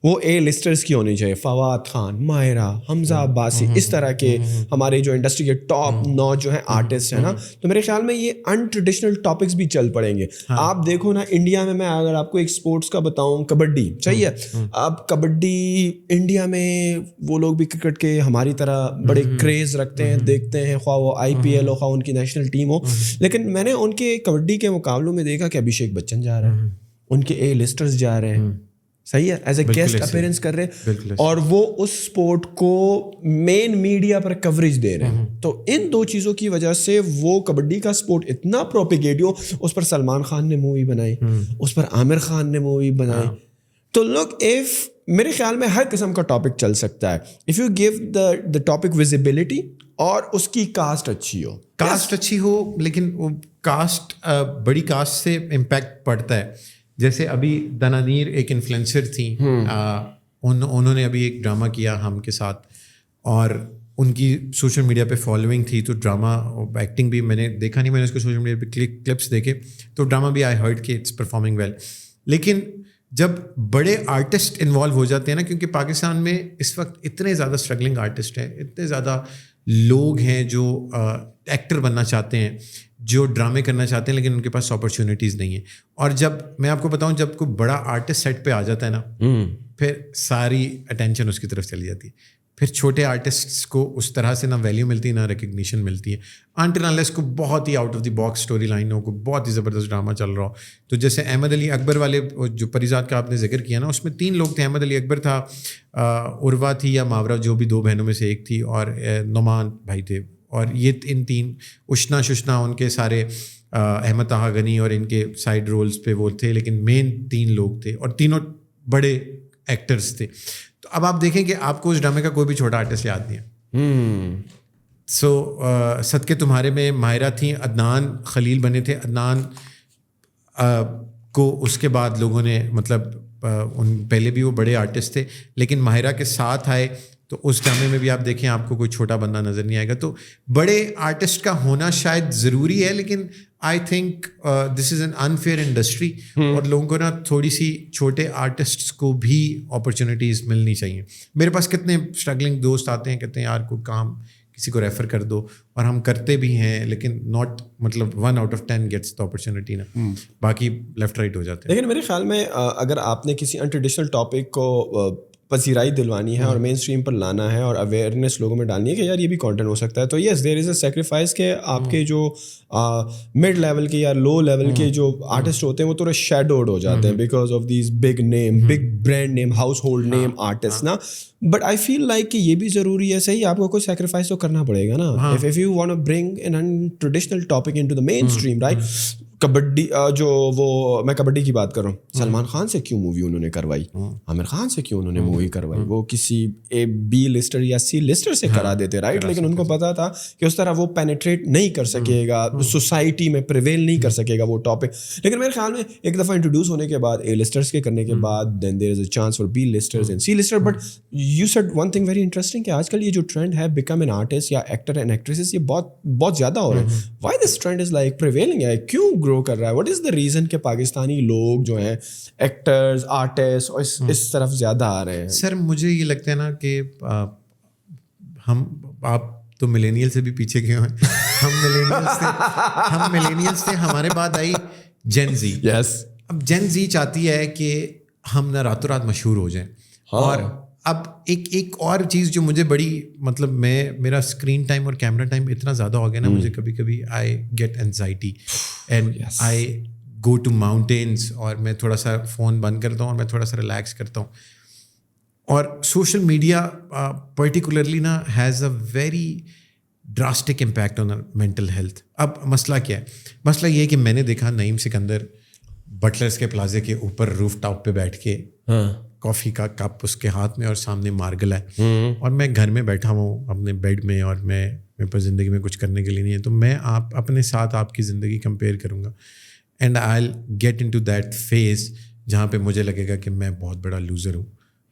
وہ اے لسٹرس کی ہونی چاہیے, فواد خان, ماہرہ, حمزہ عباسی, اس طرح کے ہمارے جو انڈسٹری کے ٹاپ 9 جو ہیں آرٹسٹ ہیں نا, تو میرے خیال میں یہ ان ٹریڈیشنل ٹاپکس بھی چل پڑیں گے. آپ دیکھو نا انڈیا میں اگر آپ کو ایک اسپورٹس کا بتاؤں, کبڈی چاہیے, اب کبڈی انڈیا میں وہ لوگ بھی کرکٹ کے ہماری طرح بڑے کریز رکھتے ہیں, دیکھتے ہیں, خواہ وہ IPL ہو خواہ ان کی نیشنل ٹیم ہو, لیکن میں نے ان کے کبڈی کے مقابلوں میں دیکھا کہ ابھیشیک بچن جا رہے ہیں, ان کے اے لسٹرز جا رہے ہیں, صحیح ہے, ایز اے گیسٹ اپیرنس کر رہے ہیں, اور وہ اس اسپورٹ کو مین میڈیا پر کوریج دے رہے ہیں. تو ان 2 چیزوں کی وجہ سے وہ کبڈی کا اسپورٹ اتنا پروپیگیٹ ہو, اس پر سلمان خان نے مووی بنائی, اس پر عامر خان نے مووی بنائی. تو لوگ میرے خیال میں ہر قسم کا ٹاپک چل سکتا ہے if you give the topic visibility, اور اس کی کاسٹ اچھی ہو,
لیکن وہ کاسٹ بڑی کاسٹ سے امپیکٹ پڑتا ہے. جیسے ابھی دنانیر ایک انفلوئنسر تھیں, انہوں نے ابھی ایک ڈرامہ کیا ہم کے ساتھ, اور ان کی سوشل میڈیا پہ فالوئنگ تھی, تو ڈرامہ ایکٹنگ بھی میں نے دیکھا نہیں, میں نے اس کو سوشل میڈیا پہ کلپس دیکھے, تو ڈرامہ بھی آئی ہرڈ کہ اٹس پرفارمنگ ویل. لیکن جب بڑے آرٹسٹ انوالو ہو جاتے ہیں نا, کیونکہ پاکستان میں اس وقت اتنے زیادہ اسٹرگلنگ آرٹسٹ ہیں, اتنے زیادہ لوگ ہیں جو ایکٹر بننا چاہتے ہیں, جو ڈرامے کرنا چاہتے ہیں, لیکن ان کے پاس اپرچونیٹیز نہیں ہیں. اور جب میں آپ کو بتاؤں, جب کوئی بڑا آرٹسٹ سیٹ پہ آ جاتا ہے نا, پھر ساری اٹینشن اس کی طرف چلی جاتی ہے. پھر چھوٹے آرٹسٹس کو اس طرح سے نہ ویلیو ملتی نہ ریکگنیشن ملتی ہے, انٹل انلیس کو بہت ہی out of the box story line ہو, کو بہت ہی زبردست ڈرامہ چل رہا ہو. تو جیسے احمد علی اکبر والے جو پریزاد کا آپ نے ذکر کیا نا, اس میں 3 لوگ تھے. احمد علی اکبر تھا, عروا تھی یا ماورا, جو بھی 2 بہنوں میں سے ایک تھی, اور نعمان بھائی تھے. اور یہ ان 3 اشنا ششنا ان کے سارے احمد طاہا غنی اور ان کے سائڈ رولز پہ وہ تھے, لیکن مین 3 لوگ تھے, اور تینوں بڑے ایکٹرز تھے. تو اب آپ دیکھیں کہ آپ کو اس ڈرامے کا کوئی بھی چھوٹا آرٹسٹ یاد نہیں ہے. سو صدقے تمہارے میں ماہرہ تھیں, عدنان خلیل بنے تھے. عدنان کو اس کے بعد لوگوں نے مطلب پہلے بھی وہ بڑے آرٹسٹ تھے, لیکن ماہرہ کے ساتھ آئے, تو اس ڈرامے میں بھی آپ دیکھیں آپ کو کوئی چھوٹا بندہ نظر نہیں آئے گا. تو بڑے آرٹسٹ کا ہونا شاید ضروری ہے, لیکن آئی think this is an unfair industry, اور لوگوں کو نا تھوڑی سی چھوٹے آرٹسٹس کو بھی اپرچونیٹیز ملنی چاہیے. میرے پاس کتنے اسٹرگلنگ دوست آتے ہیں, کہتے ہیں یار کوئی کام کسی کو ریفر کر دو, اور ہم کرتے بھی ہیں, لیکن ناٹ مطلب 1 out of 10 gets the opportunity نا, باقی لیفٹ رائٹ ہو جاتے ہیں.
لیکن میرے خیال میں اگر آپ نے کسی انٹریڈیشنل ٹاپک کو پذیرائی دلوانی ہے اور مین اسٹریم پر لانا ہے اور اویئرنیس لوگوں میں ڈالنی ہے کہ یار یہ بھی کانٹینٹ ہو سکتا ہے, تو یس دیر از اے سیکریفائس کہ آپ کے جو مڈ لیول کے یا لو لیول کے جو آرٹسٹ ہوتے ہیں وہ تھوڑے شیڈوڈ ہو جاتے ہیں because of these big name, big brand name, house hold name artist نا. بٹ آئی فیل لائک کہ یہ بھی ضروری ہے, صحیح, آپ کو کوئی سیکریفائس تو کرنا پڑے گا نا. If you want to bring an traditional topic into the mainstream, right. Kabaddi جو وہ میں کبڈی کی بات کر رہا ہوں, سلمان خان سے کیوں مووی انہوں نے کروائی, عامر خان سے کیوں انہوں نے مووی کروائی, وہ کسی اے بی لسٹر یا سی لسٹر سے کرا دیتے رائٹ, لیکن ان کو پتا تھا کہ اس طرح وہ پینیٹریٹ نہیں کر سکے گا, سوسائٹی میں پریویل نہیں کر سکے گا وہ ٹاپک. لیکن میرے خیال میں ایک دفعہ انٹروڈیوس ہونے کے بعد اے لسٹرس کے کرنے کے بعد then there is a chance for B listers and C lister. But you said one thing very interesting کہ آج کل یہ جو ٹرینڈ ہے بیکم این آرٹسٹ یا ایکٹر اینڈ ایکٹریسز, یہ بہت زیادہ ہو رہا ہے. Why this trend is like prevailing ہے, کیوں گرو کر رہا ہے, واٹ از دا ریزن کہ پاکستانی لوگ جو ہیں ایکٹرز آرٹسٹ اس طرف زیادہ آ رہے ہیں؟
سر مجھے یہ لگتا ہے نا کہ آپ تو ملینیل سے بھی پیچھے گئے ہیں, ہم ملینیلس تھے, ہمارے بعد آئی جین زی.
یس,
اب جین زی چاہتی ہے کہ ہم نہ راتوں رات مشہور ہو جائیں. اور اب ایک اور چیز جو مجھے بڑی مطلب میرا اسکرین ٹائم اور کیمرہ ٹائم اتنا زیادہ ہو گیا نا, مجھے کبھی کبھی I get anxiety and I go to mountains, اور میں تھوڑا سا فون بند کرتا ہوں اور میں تھوڑا سا ریلیکس کرتا ہوں. اور سوشل میڈیا پرٹیکولرلی نا has a very drastic impact on mental health. اب مسئلہ کیا ہے؟ مسئلہ یہ ہے کہ میں نے دیکھا نعیم سکندر بٹلرس کے پلازے کے اوپر روف ٹاپ پہ بیٹھ کے کافی کا کپ اس کے ہاتھ میں اور سامنے مارگل ہے, اور میں گھر میں بیٹھا ہوں اپنے بیڈ میں, اور میرے پاس زندگی میں کچھ کرنے کے لیے نہیں ہے. تو میں اپنے ساتھ آپ کی زندگی کمپیئر کروں گا, and I will get into that دیٹ فیز جہاں پہ مجھے لگے گا کہ میں بہت بڑا لوزر ہوں.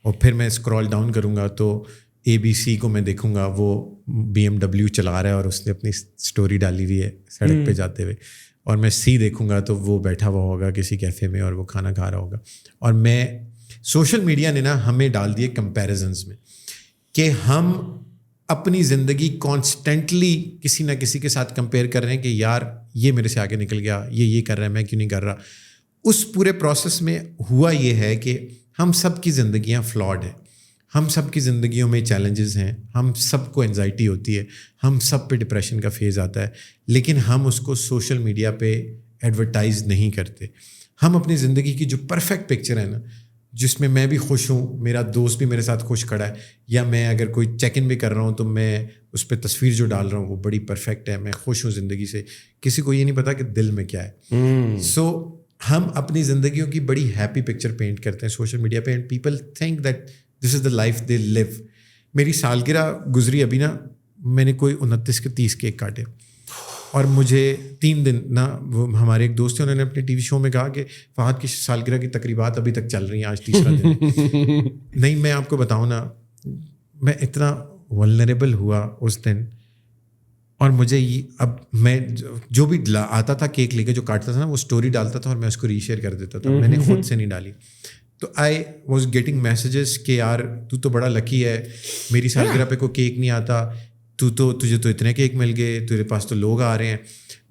اور پھر میں اسکرول ڈاؤن کروں گا تو ABC کو میں دیکھوں گا وہ BMW چلا رہا ہے اور اس نے اپنی اسٹوری ڈالی ہوئی ہے سڑک پہ جاتے ہوئے, اور میں C دیکھوں گا تو وہ بیٹھا ہوا ہوگا کسی کیفے میں اور وہ کھانا کھا رہا ہوگا. اور میں سوشل میڈیا نے نا ہمیں ڈال دیے کمپیریزنس میں کہ ہم اپنی زندگی کانسٹنٹلی کسی نہ کسی کے ساتھ کمپیئر کر رہے ہیں کہ یار یہ میرے سے آگے نکل گیا, یہ کر رہا ہے, میں کیوں نہیں کر رہا. اس پورے پروسیس میں ہوا یہ ہے کہ ہم سب کی زندگیاں فلاڈ ہیں, ہم سب کی زندگیوں میں چیلنجز ہیں, ہم سب کو انزائٹی ہوتی ہے, ہم سب پہ ڈپریشن کا فیز آتا ہے, لیکن ہم اس کو سوشل میڈیا پہ ایڈورٹائز نہیں کرتے. ہم اپنی زندگی کی جو پرفیکٹ پکچر ہے نا, جس میں میں بھی خوش ہوں, میرا دوست بھی میرے ساتھ خوش کھڑا ہے, یا میں اگر کوئی چیک ان بھی کر رہا ہوں تو میں اس پہ تصویر جو ڈال رہا ہوں وہ بڑی پرفیکٹ ہے, میں خوش ہوں زندگی سے, کسی کو یہ نہیں پتا کہ دل میں کیا ہے. سو ہم اپنی زندگیوں کی بڑی ہیپی پکچر پینٹ کرتے ہیں سوشل میڈیا پہ, and people think that this is the life they live. میری سالگرہ گزری ابھی نا, میں نے کوئی 29 کے 30 کیک کاٹے, اور مجھے 3 دن نا وہ ہمارے ایک دوست ہیں انہوں نے اپنے ٹی وی شو میں کہا کہ فہد کی سالگرہ کی تقریبات ابھی تک چل رہی ہیں, آج تیسرا دن ہے. نہیں میں آپ کو بتاؤں نا, میں اتنا ولنریبل ہوا اس دن, اور مجھے اب میں جو بھی آتا تھا کیک لے کے جو کاٹتا تھا نا وہ اسٹوری ڈالتا تھا اور میں اس کو ری شیئر کر دیتا تھا, میں نے خود سے نہیں ڈالی. تو آئی واز گیٹنگ میسیجز کہ یار تو بڑا لکی ہے, میری سالگرہ پہ کوئی کیک نہیں آتا, تجھے تو اتنے کیک مل گئے, تیرے پاس تو لوگ آ رہے ہیں.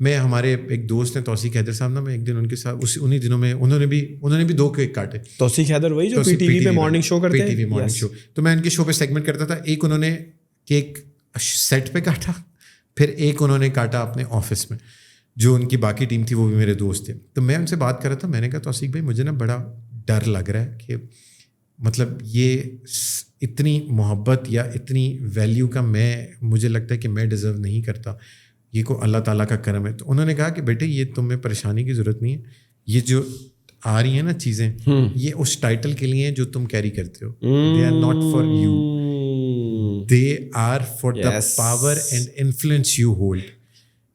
میں ہمارے ایک دوست ہیں توصیق حیدر صاحب نا, میں ایک دن ان کے ساتھ انہیں دنوں میں انہوں نے بھی 2 کیک کاٹے.
توصیق حیدر وہی جو پی ٹی وی پہ مارننگ شو کرتے ہیں,
P T V morning show, تو میں ان کے شو پہ سیگمنٹ کرتا تھا. ایک انہوں نے کیک سیٹ پہ کاٹا, پھر ایک انہوں نے کاٹا اپنے آفس میں, جو ان کی باقی ٹیم تھی وہ بھی میرے دوست تھے. تو میں ان سے بات کر رہا تھا, میں نے کہا توصیق بھائی مجھے نا بڑا ڈر لگ رہا ہے کہ مطلب یہ اتنی محبت یا اتنی ویلیو کا مجھے لگتا ہے کہ میں ڈیزرو نہیں کرتا, یہ کو اللہ تعالیٰ کا کرم ہے. تو انہوں نے کہا کہ بیٹے یہ تمہیں پریشانی کی ضرورت نہیں ہے, یہ جو آ رہی ہیں نا چیزیں یہ اس ٹائٹل کے لیے ہیں جو تم کیری کرتے ہو, they are not for you, they are for the power and influence you hold.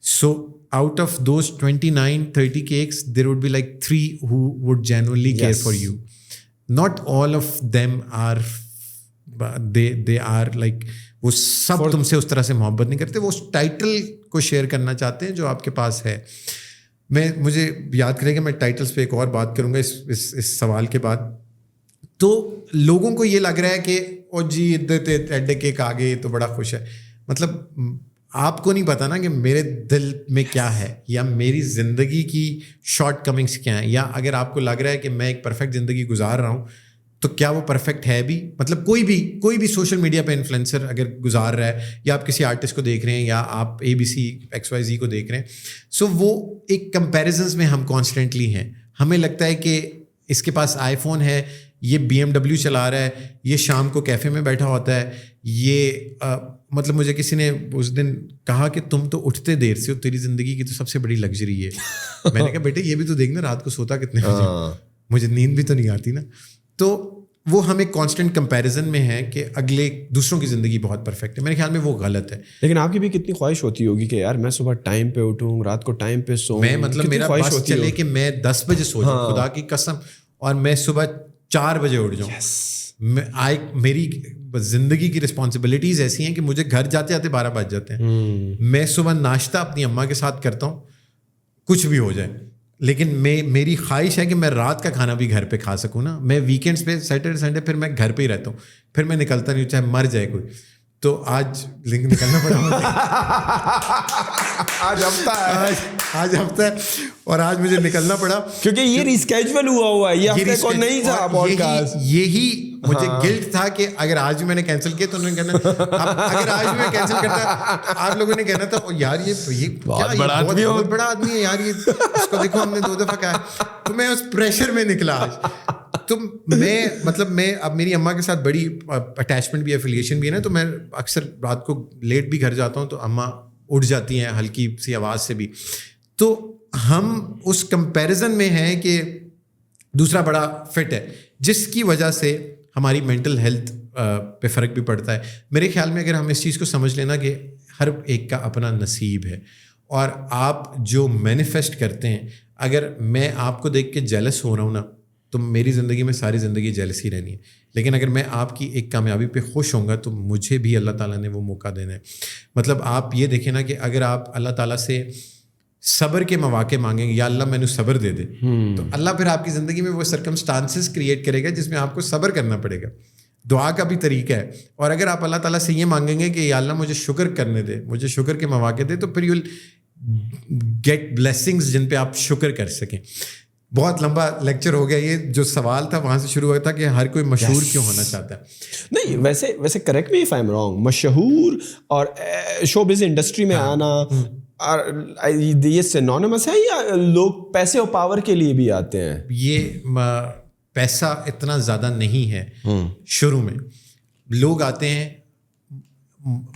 So out of those 29-30 cakes, there would be like 3 who would genuinely care for you. Not all of them are, they are like, وہ سب تم سے اس طرح سے محبت نہیں کرتے, وہ اس title کو شیئر کرنا چاہتے ہیں جو آپ کے پاس ہے. مجھے یاد کرے گا, میں ٹائٹلس پہ ایک اور بات کروں گا اس سوال کے بعد. تو لوگوں کو یہ لگ رہا ہے کہ او جی ایڈے کیک آ گئے تو بڑا خوش ہے. مطلب آپ کو نہیں پتا نا کہ میرے دل میں کیا ہے, یا میری زندگی کی شارٹ کمنگس کیا ہیں, یا اگر آپ کو لگ رہا ہے کہ میں ایک پرفیکٹ زندگی گزار رہا ہوں تو کیا وہ پرفیکٹ ہے بھی. مطلب کوئی بھی سوشل میڈیا پہ انفلوئنسر اگر گزار رہا ہے, یا آپ کسی آرٹسٹ کو دیکھ رہے ہیں, یا آپ ABC XYZ کو دیکھ رہے ہیں, سو وہ ایک کمپیریزنس میں ہم کانسٹنٹلی ہیں. ہمیں لگتا ہے کہ اس کے پاس آئی فون ہے, یہ BMW چلا رہا ہے, یہ شام کو کیفے میں بیٹھا ہوتا ہے, یہ مطلب مجھے کسی نے اس دن کہا کہ تم تو اٹھتے دیر سے ہو, تیری زندگی کی تو سب سے بڑی لگژری ہے. میں نے کہا بیٹے یہ بھی تو دیکھنا رات کو سوتا کتنے بجے, مجھے نیند بھی تو نہیں آتی نا. تو وہ ہم ایک کانسٹنٹ کمپیریزن میں ہے کہ اگلے دوسروں کی زندگی بہت پرفیکٹ ہے. میرے خیال میں وہ غلط ہے.
لیکن آپ کی بھی کتنی خواہش ہوتی ہوگی کہ یار میں صبح ٹائم پہ اٹھوں, رات کو ٹائم پہ سوؤں.
میں مطلب میرا بس چلے کہ میں 10 بجے سو جاؤں, خدا کی قسم, اور میں صبح 4 بجے اٹھ جاؤں. میری زندگی کی رسپانسبلٹیز ایسی ہیں کہ مجھے گھر جاتے جاتے 12 بج جاتے ہیں. میں صبح ناشتہ اپنی اماں کے ساتھ کرتا ہوں, کچھ بھی ہو جائے, لیکن میری خواہش ہے کہ میں رات کا کھانا بھی گھر پہ کھا سکوں نا. میں ویکینڈس پہ سیٹرڈے سنڈے پھر میں گھر پہ ہی رہتا ہوں, پھر میں نکلتا نہیں ہوں چاہے مر جائے کوئی. تو آج نکلنا پڑا, آج ہفتہ ہے اور آج مجھے نکلنا پڑا
کیونکہ یہ ریسکیجول ہوا ہے, یہ ہفتے کو نہیں تھا پوڈکاسٹ.
یہی مجھے گلٹ تھا کہ اگر آج بھی میں نے کینسل کیا تو انہوں نے کہنا, اگر آج بھی میں کینسل کرتا آپ لوگوں نے کہنا تھا یار یہ بہت بڑا آدمی ہے یار, یہ اس کو دیکھو ہم نے 2 دفعہ کہا. تو میں اس پریشر میں نکلا آج. تو میں اب میری اماں کے ساتھ بڑی اٹیچمنٹ بھی, ایفیلیشن بھی ہے نا, تو میں اکثر رات کو لیٹ بھی گھر جاتا ہوں تو اماں اٹھ جاتی ہیں ہلکی سی آواز سے بھی. تو ہم اس کمپیریزن میں ہیں کہ دوسرا بڑا فٹ ہے, جس کی وجہ سے ہماری مینٹل ہیلتھ پہ فرق بھی پڑتا ہے. میرے خیال میں اگر ہم اس چیز کو سمجھ لینا کہ ہر ایک کا اپنا نصیب ہے, اور آپ جو مینیفیسٹ کرتے ہیں, اگر میں آپ کو دیکھ کے جیلس ہو رہا ہوں نا تو میری زندگی میں ساری زندگی جیلس ہی رہنی ہے. لیکن اگر میں آپ کی ایک کامیابی پہ خوش ہوں گا تو مجھے بھی اللہ تعالیٰ نے وہ موقع دینا ہے. مطلب آپ یہ دیکھیں نا کہ اگر آپ اللہ تعالیٰ سے صبر کے مواقع مانگیں گے, یا اللہ میں نے صبر دے دے, تو اللہ پھر آپ کی زندگی میں وہ سرکمسٹانسز کریٹ کرے گا جس میں آپ کو صبر کرنا پڑے گا. دعا کا بھی طریقہ ہے. اور اگر آپ اللہ تعالیٰ سے یہ مانگیں گے کہ یا اللہ مجھے شکر کرنے دے, مجھے شکر کے مواقع دے, تو پھر یو ول گیٹ بلیسنگز جن پہ آپ شکر کر سکیں. بہت لمبا لیکچر ہو گیا. یہ جو سوال تھا وہاں سے شروع ہوا تھا کہ ہر کوئی مشہور کیوں ہونا چاہتا ہے.
نہیں ویسے correct me if I am wrong, مشہور اور شو بز انڈسٹری میں آنا یہ سینونیمس ہے, یا لوگ پیسے اور پاور کے لیے بھی آتے ہیں؟
یہ پیسہ اتنا زیادہ نہیں ہے. شروع میں لوگ آتے ہیں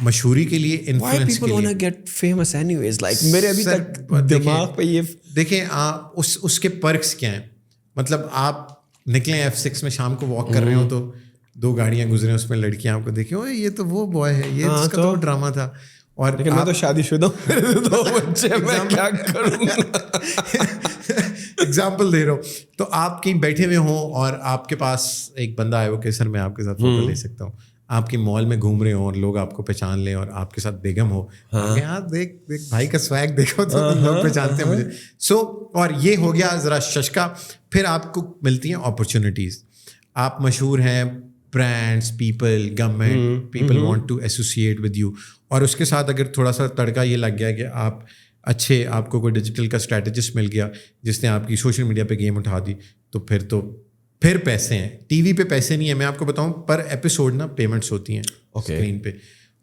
مشہوری کے لیے, انفلوئنس کے لیے.
گیٹ فیمس اینیویز, لائک میرے ابھی تک دماغ پہ یہ
دیکھیں آپ اس کے پرکس کیا ہیں. مطلب آپ نکلیں F6 میں شام کو واک کر رہے ہوں تو 2 گاڑیاں گزریں, اس میں لڑکیاں آپ کو دیکھیں, اوہ یہ تو وہ بوائے ہے, یہ اس کا تو ڈرامہ تھا. اور
لیکن میں تو شادی شدہ ہوں, 2 بچے, میں کیا کروں.
ایگزامپل دے رہا ہوں. تو آپ کہیں بیٹھے ہوئے ہوں اور آپ کے پاس ایک بندہ ہے وہ کہ سر میں آپ کے ساتھ فوٹو لے سکتا ہوں. آپ کی مال میں گھوم رہے ہوں اور لوگ آپ کو پہچان لیں اور آپ کے ساتھ بیگم ہو, دیکھ بھائی کا سویگ دیکھو تو لوگ پہچانتے ہیں مجھے. سو اور یہ ہو گیا ذرا ششکا. پھر آپ کو ملتی ہیں اپرچونیٹیز, آپ مشہور ہیں, brands, people, government, people want to associate with you. اور اس کے ساتھ اگر تھوڑا سا تڑکا یہ لگ گیا کہ آپ کو کوئی ڈیجیٹل کا اسٹریٹجسٹ مل گیا جس نے آپ کی سوشل میڈیا پہ گیم اٹھا دی, تو پھر پیسے ہیں. ٹی وی پہ پیسے نہیں ہیں, میں آپ کو بتاؤں پر ایپیسوڈ نا پیمنٹس ہوتی ہیں اسکرین پہ,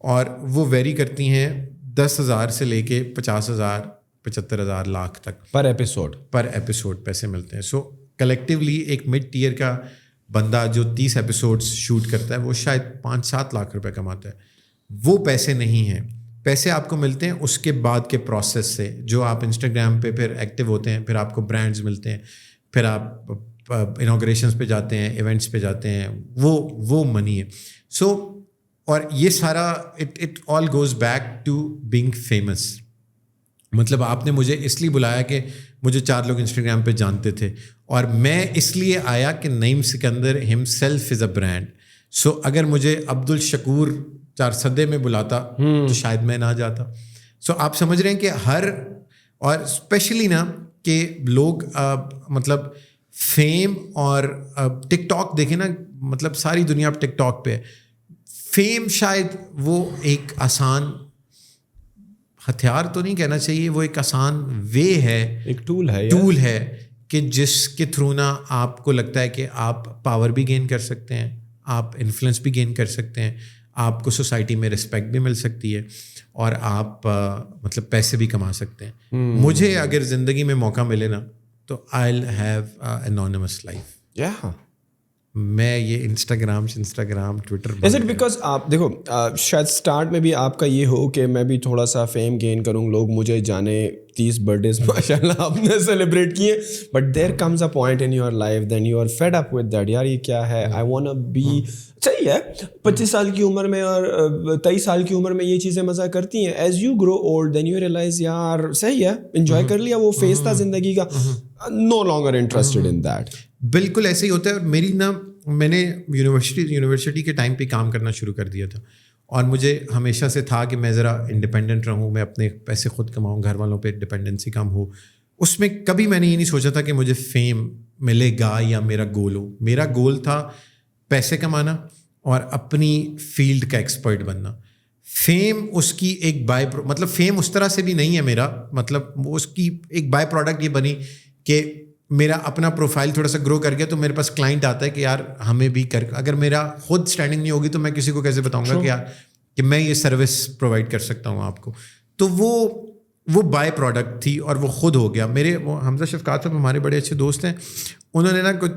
اور وہ ویری کرتی ہیں 10,000 سے لے کے 50,000 75,000 لاکھ تک
پر ایپیسوڈ
پیسے ملتے ہیں. سو کلیکٹیولی ایک مڈ ٹیئر کا بندہ جو 30 ایپیسوڈس شوٹ کرتا ہے وہ شاید 5-7 لاکھ روپے کماتا ہے. وہ پیسے نہیں ہیں. پیسے آپ کو ملتے ہیں اس کے بعد کے پروسیس سے, جو آپ انسٹاگرام پہ پھر ایکٹیو ہوتے ہیں, پھر آپ کو برانڈز ملتے ہیں, پھر آپ انوگریشنس پہ جاتے ہیں, ایونٹس پہ جاتے ہیں, وہ منی ہے. سو اور یہ سارا it all goes back to being famous. مطلب آپ نے مجھے اس لیے بلایا کہ مجھے 4 لوگ انسٹاگرام پہ جانتے تھے, اور میں اس لیے آیا کہ نعیم سکندر ہم سیلف از اے برانڈ. سو اگر مجھے عبد الشکور 4 سدے میں بلاتا تو شاید میں نہ جاتا. سو آپ سمجھ رہے ہیں کہ اور اسپیشلی نا کہ لوگ مطلب فیم اور ٹک ٹاک دیکھیں نا, مطلب ساری دنیا اب ٹک ٹاک پہ ہے. فیم شاید وہ ایک آسان ہتھیار تو نہیں کہنا چاہیے, وہ ایک آسان وے ہے,
ایک ٹول ہے
کہ جس کے تھرو نا آپ کو لگتا ہے کہ آپ پاور بھی گین کر سکتے ہیں, آپ انفلوئنس بھی گین کر سکتے ہیں, آپ کو سوسائٹی میں رسپیکٹ بھی مل سکتی ہے, اور آپ مطلب پیسے بھی کما سکتے ہیں. مجھے اگر زندگی میں موقع ملے نا تو I'll have an anonymous life. میں یہ Instagram Twitter.
Is it because آپ دیکھو شاید اسٹارٹ میں بھی آپ کا یہ ہو کہ میں بھی تھوڑا سا فیم گین کروں, لوگ مجھے جانے, 30 برتھ ڈیز ماشاء اللہ آپ نے سیلیبریٹ کیے, but there comes a point in your life then you are fed up with that, یار یہ کیا ہے, آئی وانٹ بی. صحیح ہے 25 سال کی عمر میں اور 23 سال کی عمر میں یہ چیزیں مزہ کرتی ہیں. As you grow old then you realize یار صحیح ہے, انجوائے کر لیا, وہ فیز تھا زندگی کا, no longer interested in that.
بالکل ایسے ہی ہوتا ہے. اور میری میں نے یونیورسٹی کے ٹائم پہ کام کرنا شروع کر دیا تھا, اور مجھے ہمیشہ سے تھا کہ میں ذرا انڈیپینڈنٹ رہوں, میں اپنے پیسے خود کماؤں, گھر والوں پہ ڈپینڈنسی کم ہو. اس میں کبھی میں نے یہ نہیں سوچا تھا کہ مجھے فیم ملے گا یا میرا گول ہو. میرا گول تھا پیسے کمانا اور اپنی فیلڈ کا ایکسپرٹ بننا. فیم اس کی ایک مطلب فیم اس طرح سے بھی نہیں ہے میرا, مطلب اس کی ایک بائی پروڈکٹ یہ بنی کہ میرا اپنا پروفائل تھوڑا سا گرو کر گیا, تو میرے پاس کلائنٹ آتا ہے کہ یار ہمیں بھی اگر میرا خود اسٹینڈنگ نہیں ہوگی تو میں کسی کو کیسے بتاؤں گا کہ یار کہ میں یہ سروس پرووائڈ کر سکتا ہوں آپ کو. تو وہ بائی پروڈکٹ تھی اور وہ خود ہو گیا. میرے وہ حمزہ شفقات صاحب ہمارے بڑے اچھے دوست ہیں, انہوں نے نا کچھ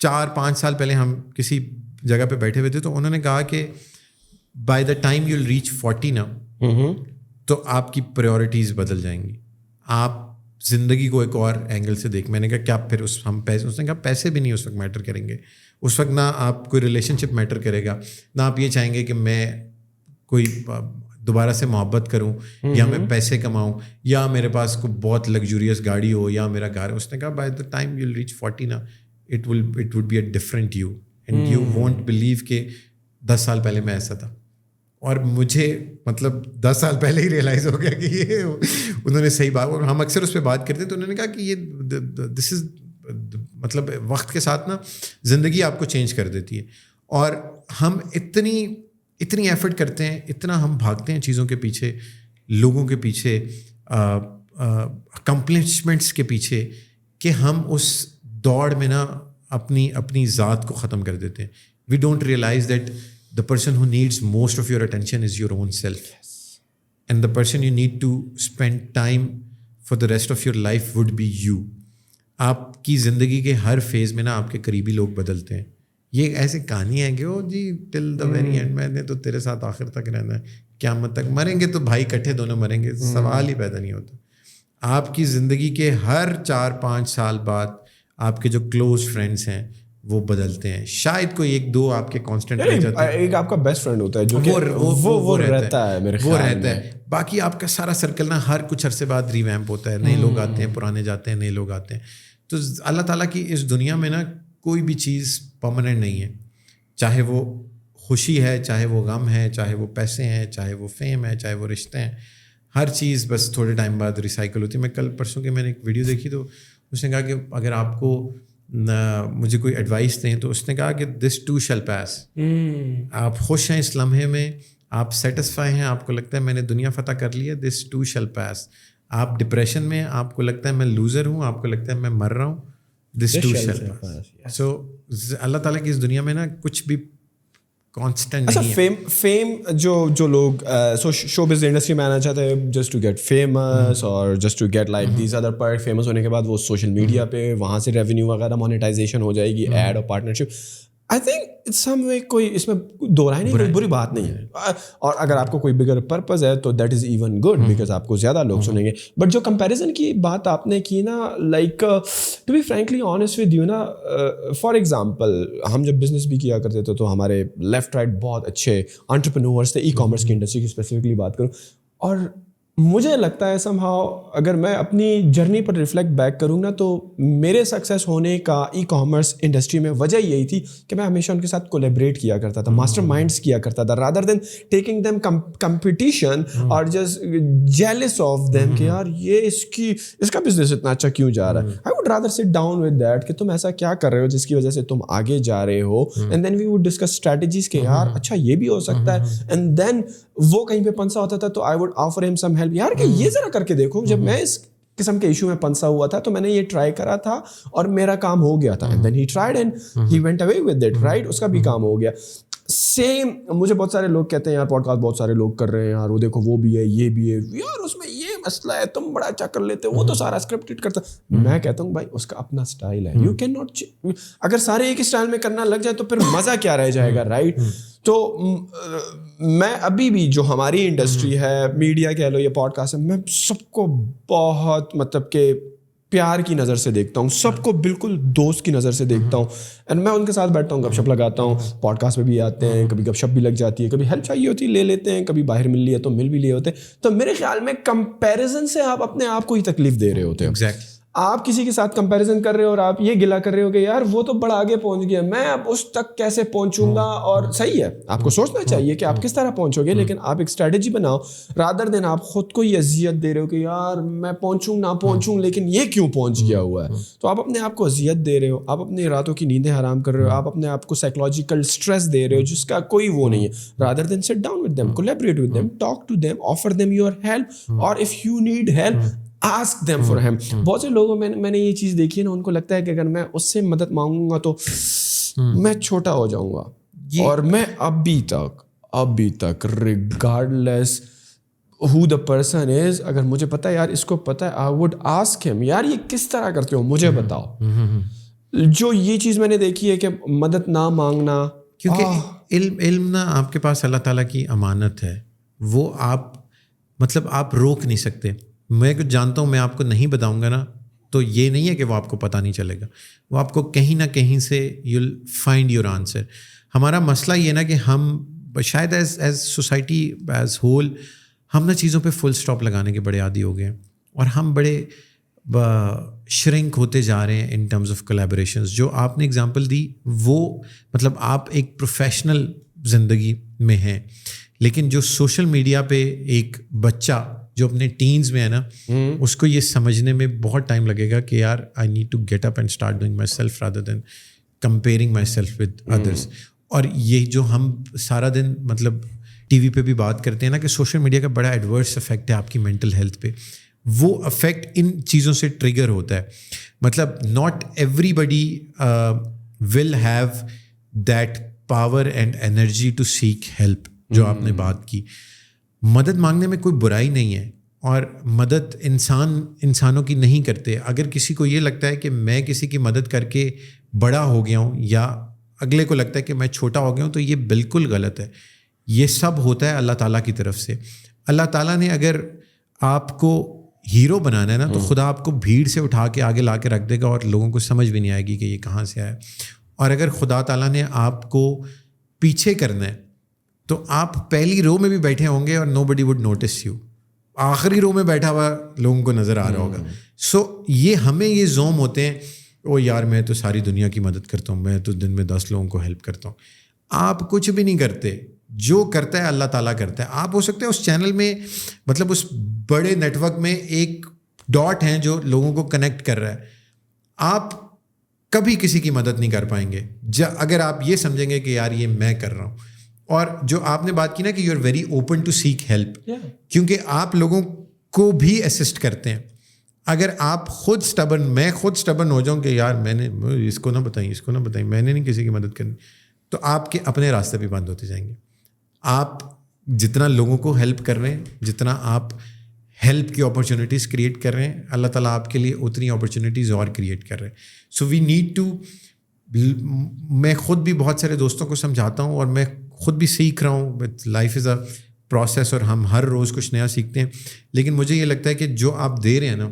4-5 سال پہلے ہم کسی جگہ پہ بیٹھے ہوئے تھے, تو انہوں نے کہا کہ by the time you will reach 40 نا, تو آپ کی پریورٹیز بدل جائیں گی, آپ زندگی کو ایک اور اینگل سے دیکھ. میں نے کہا کیا پھر اس نے کہا پیسے بھی نہیں اس وقت میٹر کریں گے, اس وقت نہ آپ کوئی ریلیشن شپ میٹر کرے گا, نہ آپ یہ چاہیں گے کہ میں کوئی دوبارہ سے محبت کروں یا میں پیسے کماؤں یا میرے پاس کوئی بہت لگژریس گاڑی ہو یا میرا گھر. اس نے کہا by the time you will reach 40 نا, it would be a different you, and you won't believe کہ 10 سال پہلے میں ایسا تھا. اور مجھے مطلب 10 سال پہلے ہی ریئلائز ہو گیا کہ یہ انہوں نے صحیح بات, اور ہم اکثر اس پہ بات کرتے ہیں, تو انہوں نے کہا کہ یہ دس از مطلب وقت کے ساتھ نا زندگی آپ کو چینج کر دیتی ہے. اور ہم اتنی ایفرٹ کرتے ہیں, اتنا ہم بھاگتے ہیں چیزوں کے پیچھے, لوگوں کے پیچھے, اکمپلشمنٹس کے پیچھے, کہ ہم اس دوڑ میں نا اپنی ذات کو ختم کر دیتے ہیں. We don't realize that the person who needs most of your attention is your own self. Yes. And the person you need to spend time for the rest of your life would be you. آپ کی زندگی کے ہر phase میں نا آپ کے قریبی لوگ بدلتے ہیں. یہ ایسے کہانی ہے کہ او جی ٹل دا ویری اینڈ میں نے تو تیرے ساتھ آخر تک رہنا ہے, قیامت تک مریں گے تو بھائی کٹھے دونوں مریں گے, سوال ہی پیدا نہیں ہوتا. آپ کی زندگی کے ہر 4-5 سال بعد آپ کے جو کلوز فرینڈس ہیں وہ بدلتے ہیں. شاید کوئی 1-2 آپ کے کانسٹنٹ رہ جاتے ہیں,
ایک آپ کا بیسٹ فرینڈ ہوتا ہے جو وہ رہتا ہے میرے خیال میں.
باقی آپ کا سارا سرکل نا ہر کچھ عرصے بعد ریویمپ ہوتا ہے, نئے لوگ آتے ہیں, پرانے جاتے ہیں, نئے لوگ آتے ہیں. تو اللہ تعالیٰ کی اس دنیا میں نا کوئی بھی چیز پرماننٹ نہیں ہے, چاہے وہ خوشی ہے, چاہے وہ غم ہے, چاہے وہ پیسے ہیں, چاہے وہ فیم ہے, چاہے وہ رشتے ہیں, ہر چیز بس تھوڑے ٹائم بعد ریسائیکل ہوتی ہے. میں کل پرسوں کے میں نے ایک ویڈیو دیکھی, تو اس نے کہا کہ اگر آپ کو مجھے کوئی ایڈوائس دیں, تو اس نے کہا کہ دس ٹو شیل پاس. آپ خوش ہیں اس لمحے میں, آپ سیٹسفائی ہیں, آپ کو لگتا ہے میں نے دنیا فتح کر لی ہے, دس ٹو شیل پاس. آپ ڈپریشن میں, آپ کو لگتا ہے میں لوزر ہوں, آپ کو لگتا ہے میں مر رہا ہوں, دس ٹو شیل پاس. سو اللہ تعالیٰ کی اس دنیا میں نا کچھ بھی کانسٹنٹ نہیں ہے.
فیم جو لوگ شو بزنس انڈسٹری میں آنا چاہتے ہیں جسٹ ٹو گیٹ فیمس اور just to get like these other part, famous ہونے کے بعد وہ سوشل میڈیا پہ وہاں سے ریونیو وغیرہ مونیٹائزیشن ہو جائے گی, ایڈ اور partnership. I think it's some way کوئی اس میں دو رائے نہیں, کوئی بری بات نہیں ہے. اور اگر آپ کو کوئی بگر پرپز ہے تو that is even good, because آپ کو زیادہ لوگ سنیں گے. بٹ جو کمپیریزن کی بات آپ نے کی نا, like to be frankly honest with you نا, فار ایگزامپل ہم جب بزنس بھی کیا کرتے تھے تو ہمارے لیفٹ رائٹ بہت اچھے انٹرپرینورس تھے, ای کامرس کی انڈسٹری کی اسپیسیفکلی بات کروں. اور مجھے لگتا ہے سم ہاؤ اگر میں اپنی جرنی پر ریفلیکٹ بیک کروں نا, تو میرے سکسیس ہونے کا ای کامرس انڈسٹری میں وجہ یہی تھی کہ میں ہمیشہ ان کے ساتھ کولیبریٹ کیا کرتا تھا, ماسٹر مائنڈس کیا کرتا تھا, rather than taking them competition اور جسٹ جیلس آف دیم کہ یار یہ اس کا بزنس اتنا اچھا کیوں جا رہا ہے. آئی ووڈ رادر سٹ ڈاؤن ود دیٹ کہ تم ایسا کیا کر رہے ہو جس کی وجہ سے تم آگے جا رہے ہو, and then we would discuss strategies کہ یار اچھا یہ بھی ہو سکتا ہے. اینڈ دین وہ کہیں پہ پنسا ہوتا تھا تو آئی ووڈ آفر ہم سم ہیلپ, یار کہ یہ ذرا کر کے دیکھو. جب میں اس قسم کے ایشو میں پنسا ہوا تھا تو میں نے یہ ٹرائی کرا تھا اور میرا کام ہو گیا تھا. And then he tried and he went away with it, right, اس کا بھی کام ہو گیا. سیم مجھے بہت سارے لوگ کہتے ہیں یار پوڈ کاسٹ بہت سارے لوگ کر رہے ہیں یار, وہ دیکھو وہ بھی ہے, یہ بھی ہے, یار اس میں یہ مسئلہ ہے, تم بڑا اچھا کر لیتے ہو, وہ تو سارا اسکرپٹڈ کرتا. میں کہتا ہوں بھائی اس کا اپنا اسٹائل ہے, یو کین ناٹ, اگر سارے ایک اسٹائل میں کرنا لگ جائے تو پھر مزہ کیا رہ جائے گا, رائٹ. تو میں ابھی بھی جو ہماری انڈسٹری ہے, میڈیا کہہ لو یا پوڈ کاسٹ ہے, میں سب کو بہت مطلب کہ پیار کی نظر سے دیکھتا ہوں, سب کو بالکل دوست کی نظر سے دیکھتا ہوں, اینڈ میں ان کے ساتھ بیٹھتا ہوں, گپ شپ لگاتا ہوں, پوڈ کاسٹ پہ بھی آتے ہیں, کبھی گپ شپ بھی لگ جاتی ہے, کبھی ہیلپ چاہیے ہوتی ہے لے لیتے ہیں, کبھی باہر مل لی ہے تو مل بھی لیے ہوتے ہیں. تو میرے خیال میں کمپیریزن سے آپ اپنے آپ کو ہی تکلیف دے رہے ہوتے ہیں. آپ کسی کے ساتھ کمپیریزن کر رہے ہو اور آپ یہ گلا کر رہے ہو کہ یار وہ تو بڑا آگے پہنچ گیا, میں اب اس تک کیسے پہنچوں گا. اور صحیح ہے, آپ کو سوچنا چاہیے کہ آپ کس طرح پہنچو گے, لیکن آپ ایک اسٹریٹجی بناؤ رادر دین آپ خود کو ہی اذیت دے رہے ہو کہ یار میں پہنچوں نہ پہنچوں لیکن یہ کیوں پہنچ گیا ہوا ہے. تو آپ اپنے آپ کو اذیت دے رہے ہو, آپ اپنے راتوں کی نیندیں حرام کر رہے ہو, آپ اپنے آپ کو سائیکولوجیکل اسٹریس دے رہے ہو جس کا کوئی وہ نہیں ہے. Rather than sit down with them, collaborate with them, talk to them, offer them your help, اور if you need help ask them for him. بہت سے لوگوں میں نے یہ چیز دیکھی ہے نا, ان کو لگتا ہے کہ اگر میں اس سے مدد مانگوں گا تو میں چھوٹا ہو جاؤں گا. اور میں ابھی تک regardless who the person is, اگر مجھے پتا ہے یار اس کو پتا ہے, I would ask him یار یہ کس طرح کرتے ہو مجھے بتاؤ. جو یہ چیز میں نے دیکھی ہے کہ مدد نہ مانگنا,
کیونکہ علم نا آپ کے پاس اللہ تعالیٰ کی امانت ہے, وہ آپ مطلب آپ روک نہیں سکتے. میں کچھ جانتا ہوں, میں آپ کو نہیں بتاؤں گا نا تو یہ نہیں ہے کہ وہ آپ کو پتہ نہیں چلے گا, وہ آپ کو کہیں نہ کہیں سے you will find your answer. ہمارا مسئلہ یہ نا کہ ہم شاید ایز سوسائٹی ایز ہول ہم نا چیزوں پہ فل اسٹاپ لگانے کے بڑے عادی ہو گئے ہیں, اور ہم بڑے شرنک ہوتے جا رہے ہیں ان ٹرمز آف کولیبریشنز. جو آپ نے اگزامپل دی وہ مطلب آپ ایک پروفیشنل زندگی میں ہیں, لیکن جو سوشل میڈیا پہ ایک بچہ جو اپنے ٹینز میں ہے نا, اس کو یہ سمجھنے میں بہت ٹائم لگے گا کہ یار I need to get up and start doing myself rather than comparing myself with others. اور یہ جو ہم سارا دن مطلب ٹی وی پہ بھی بات کرتے ہیں نا کہ سوشل میڈیا کا بڑا ایڈورس افیکٹ ہے آپ کی مینٹل ہیلتھ پہ, وہ افیکٹ ان چیزوں سے ٹریگر ہوتا ہے. مطلب not everybody will have that power and energy to seek help. جو آپ نے بات کی, مدد مانگنے میں کوئی برائی نہیں ہے, اور مدد انسانوں کی نہیں کرتے. اگر کسی کو یہ لگتا ہے کہ میں کسی کی مدد کر کے بڑا ہو گیا ہوں, یا اگلے کو لگتا ہے کہ میں چھوٹا ہو گیا ہوں, تو یہ بالکل غلط ہے. یہ سب ہوتا ہے اللہ تعالیٰ کی طرف سے. اللہ تعالیٰ نے اگر آپ کو ہیرو بنانا ہے نا, تو خدا آپ کو بھیڑ سے اٹھا کے آگے لا کے رکھ دے گا, اور لوگوں کو سمجھ بھی نہیں آئے گی کہ یہ کہاں سے آیا. اور اگر خدا تعالیٰ نے آپ کو پیچھے کرنا ہے تو آپ پہلی رو میں بھی بیٹھے ہوں گے اور nobody would notice you, آخری رو میں بیٹھا ہوا لوگوں کو نظر آ رہا ہوگا. سو یہ ہمیں یہ زوم ہوتے ہیں, او یار میں تو ساری دنیا کی مدد کرتا ہوں, میں تو دن میں 10 لوگوں کو ہیلپ کرتا ہوں. آپ کچھ بھی نہیں کرتے, جو کرتا ہے اللہ تعالیٰ کرتا ہے. آپ ہو سکتے ہیں اس چینل میں مطلب اس بڑے نیٹ ورک میں ایک ڈاٹ ہیں جو لوگوں کو کنیکٹ کر رہا ہے. آپ کبھی کسی کی مدد نہیں کر پائیں گے اگر آپ یہ سمجھیں گے کہ یار یہ میں کر رہا ہوں. اور جو آپ نے بات کی نا کہ you are very open to seek help, کیونکہ آپ لوگوں کو بھی اسسٹ کرتے ہیں. اگر آپ خود اسٹبرن, میں خود اسٹبرن ہو جاؤں کہ یار میں نے اس کو نہ بتائیں, میں نے نہیں کسی کی مدد کرنی, تو آپ کے اپنے راستے بھی بند ہوتے جائیں گے. آپ جتنا لوگوں کو ہیلپ کر رہے ہیں, جتنا آپ ہیلپ کی اپرچونیٹیز کریٹ کر رہے ہیں, اللہ تعالیٰ آپ کے لیے اتنی اپرچونیٹیز اور کریٹ کر رہے ہیں. سو وی نیڈ ٹو, میں خود بھی بہت سارے دوستوں کو سمجھاتا ہوں, اور میں خود بھی سیکھ رہا ہوں. لائف از اے پروسیس, اور ہم ہر روز کچھ نیا سیکھتے ہیں. لیکن مجھے یہ لگتا ہے کہ جو آپ دے رہے ہیں نا,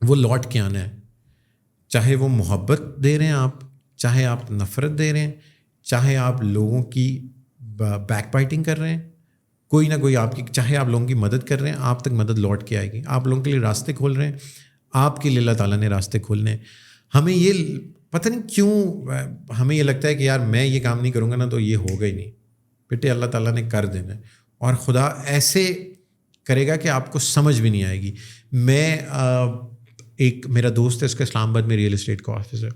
وہ لوٹ کے آنا ہے. چاہے وہ محبت دے رہے ہیں آپ, چاہے آپ نفرت دے رہے ہیں, چاہے آپ لوگوں کی بیک بائٹنگ کر رہے ہیں, کوئی نہ کوئی آپ کی, چاہے آپ لوگوں کی مدد کر رہے ہیں, آپ تک مدد لوٹ کے آئے گی. آپ لوگوں کے لیے راستے کھول رہے ہیں, آپ کے لیے اللہ تعالیٰ نے راستے کھولنے ہیں. ہمیں یہ پتہ نہیں کیوں ہمیں یہ لگتا ہے کہ یار میں یہ کام نہیں کروں گا نا تو یہ ہوگا ہی نہیں. بیٹے اللہ تعالیٰ نے کر دینا ہے, اور خدا ایسے کرے گا کہ آپ کو سمجھ بھی نہیں آئے گی. میں ایک میرا دوست ہے, اس کا اسلام آباد میں ریئل اسٹیٹ کا آفس ہے.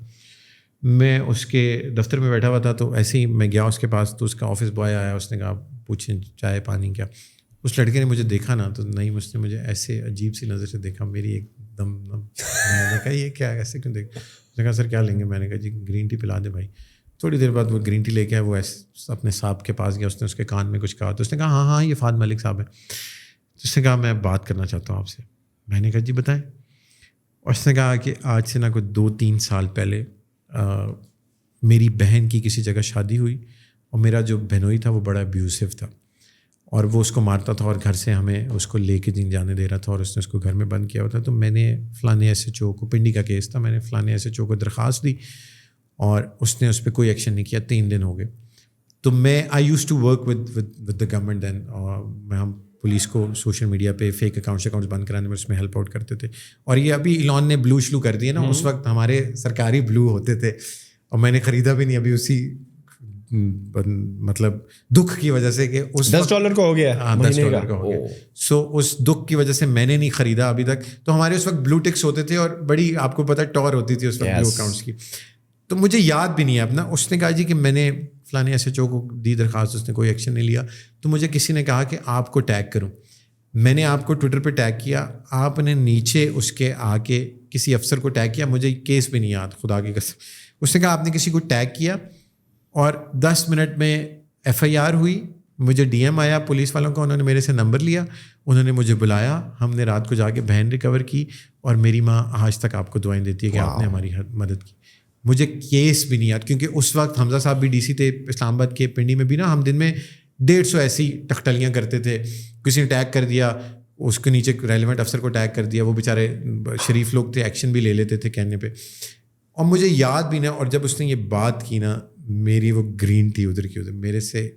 میں اس کے دفتر میں بیٹھا ہوا تھا, تو ایسے ہی میں گیا اس کے پاس, تو اس کا آفس بوائے آیا, اس نے کہا پوچھیں چائے پانی کیا. اس لڑکے نے مجھے دیکھا نا, تو نہیں, اس نے مجھے ایسے عجیب سی نظر سے دیکھا, میری ایک دم, میں نے کہا یہ کیا ایسے کیوں دیکھ. اس نے کہا سر کیا لیں گے. میں نے کہا جی گرین ٹی پلا دے بھائی. تھوڑی دیر بعد وہ گرین ٹی لے کے آیا, وہ اپنے صاحب کے پاس گیا, اس نے اس کے کان میں کچھ کہا, تو اس نے کہا ہاں یہ فہد ملک صاحب ہے. اس نے کہا میں بات کرنا چاہتا ہوں آپ سے. میں نے کہا جی بتائیں. اور اس نے کہا کہ آج سے نہ کوئی 2-3 سال پہلے میری بہن کی کسی جگہ شادی ہوئی اور میرا جو بہنوئی تھا وہ بڑا ابیوسو تھا اور وہ اس کو مارتا تھا اور گھر سے ہمیں اس کو لے کے نہیں جانے دے رہا تھا اور اس نے اس کو گھر میں بند کیا ہوا تھا. تو میں نے فلانے ایس ایچ او کو, پنڈی کا کیس تھا, میں نے فلانے ایس ایچ او کو درخواست دی اور اس نے اس پہ کوئی ایکشن نہیں کیا. 3 دن ہو گئے. تو میں I use to work with the government then, اور ہم پولیس کو سوشل میڈیا پہ فیک اکاؤنٹس بند کرانے میں اس میں ہیلپ آؤٹ کرتے تھے. اور یہ ابھی ایلان نے بلو شلو کر دیا نا, اس وقت ہمارے سرکاری بلو ہوتے تھے اور میں نے خریدا بھی نہیں ابھی اسی مطلب دکھ کی وجہ سے کہ اس
$10 کا ہو گیا.
ہاں $10 کا ہو گیا. سو اس دکھ کی وجہ سے میں نے نہیں خریدا ابھی تک. تو ہمارے اس وقت بلو ٹکس ہوتے تھے اور بڑی آپ کو پتہ ٹور ہوتی تھی اس وقت بلو اکاؤنٹس کی. تو مجھے یاد بھی نہیں ہے اپنا. اس نے کہا جی کہ میں نے فلانے ایس ایچ او کو دی درخواست, اس نے کوئی ایکشن نہیں لیا. تو مجھے کسی نے کہا کہ آپ کو ٹیگ کروں. میں نے آپ کو ٹویٹر پہ ٹیگ کیا, آپ نے نیچے اس کے آ کے کسی افسر کو ٹیگ کیا, مجھے کیس بھی نہیں یاد خدا کی قسم. اس نے کہا آپ نے کسی کو ٹیگ کیا اور 10 منٹ میں FIR ہوئی. مجھے DM آیا پولیس والوں کا, انہوں نے میرے سے نمبر لیا, انہوں نے مجھے بلایا, ہم نے رات کو جا کے بہن ریکور کی اور میری ماں آج تک آپ کو دعائیں دیتی ہے کہ آپ نے ہماری مدد کی. مجھے کیس بھی نہیں یاد کیونکہ اس وقت حمزہ صاحب بھی DC تھے اسلام آباد کے. پنڈی میں بھی نا ہم دن میں 150 ایسی ٹکٹلیاں کرتے تھے. کسی نے ٹیگ کر دیا, اس کے نیچے ریلیونٹ افسر کو ٹیگ کر دیا, وہ بیچارے شریف لوگ تھے, ایکشن بھی لے لیتے تھے کہنے پہ. اور مجھے یاد بھی نہ, اور جب اس نے یہ بات کی نا میری وہ گرین تھی ادھر کی ادھر میرے سے.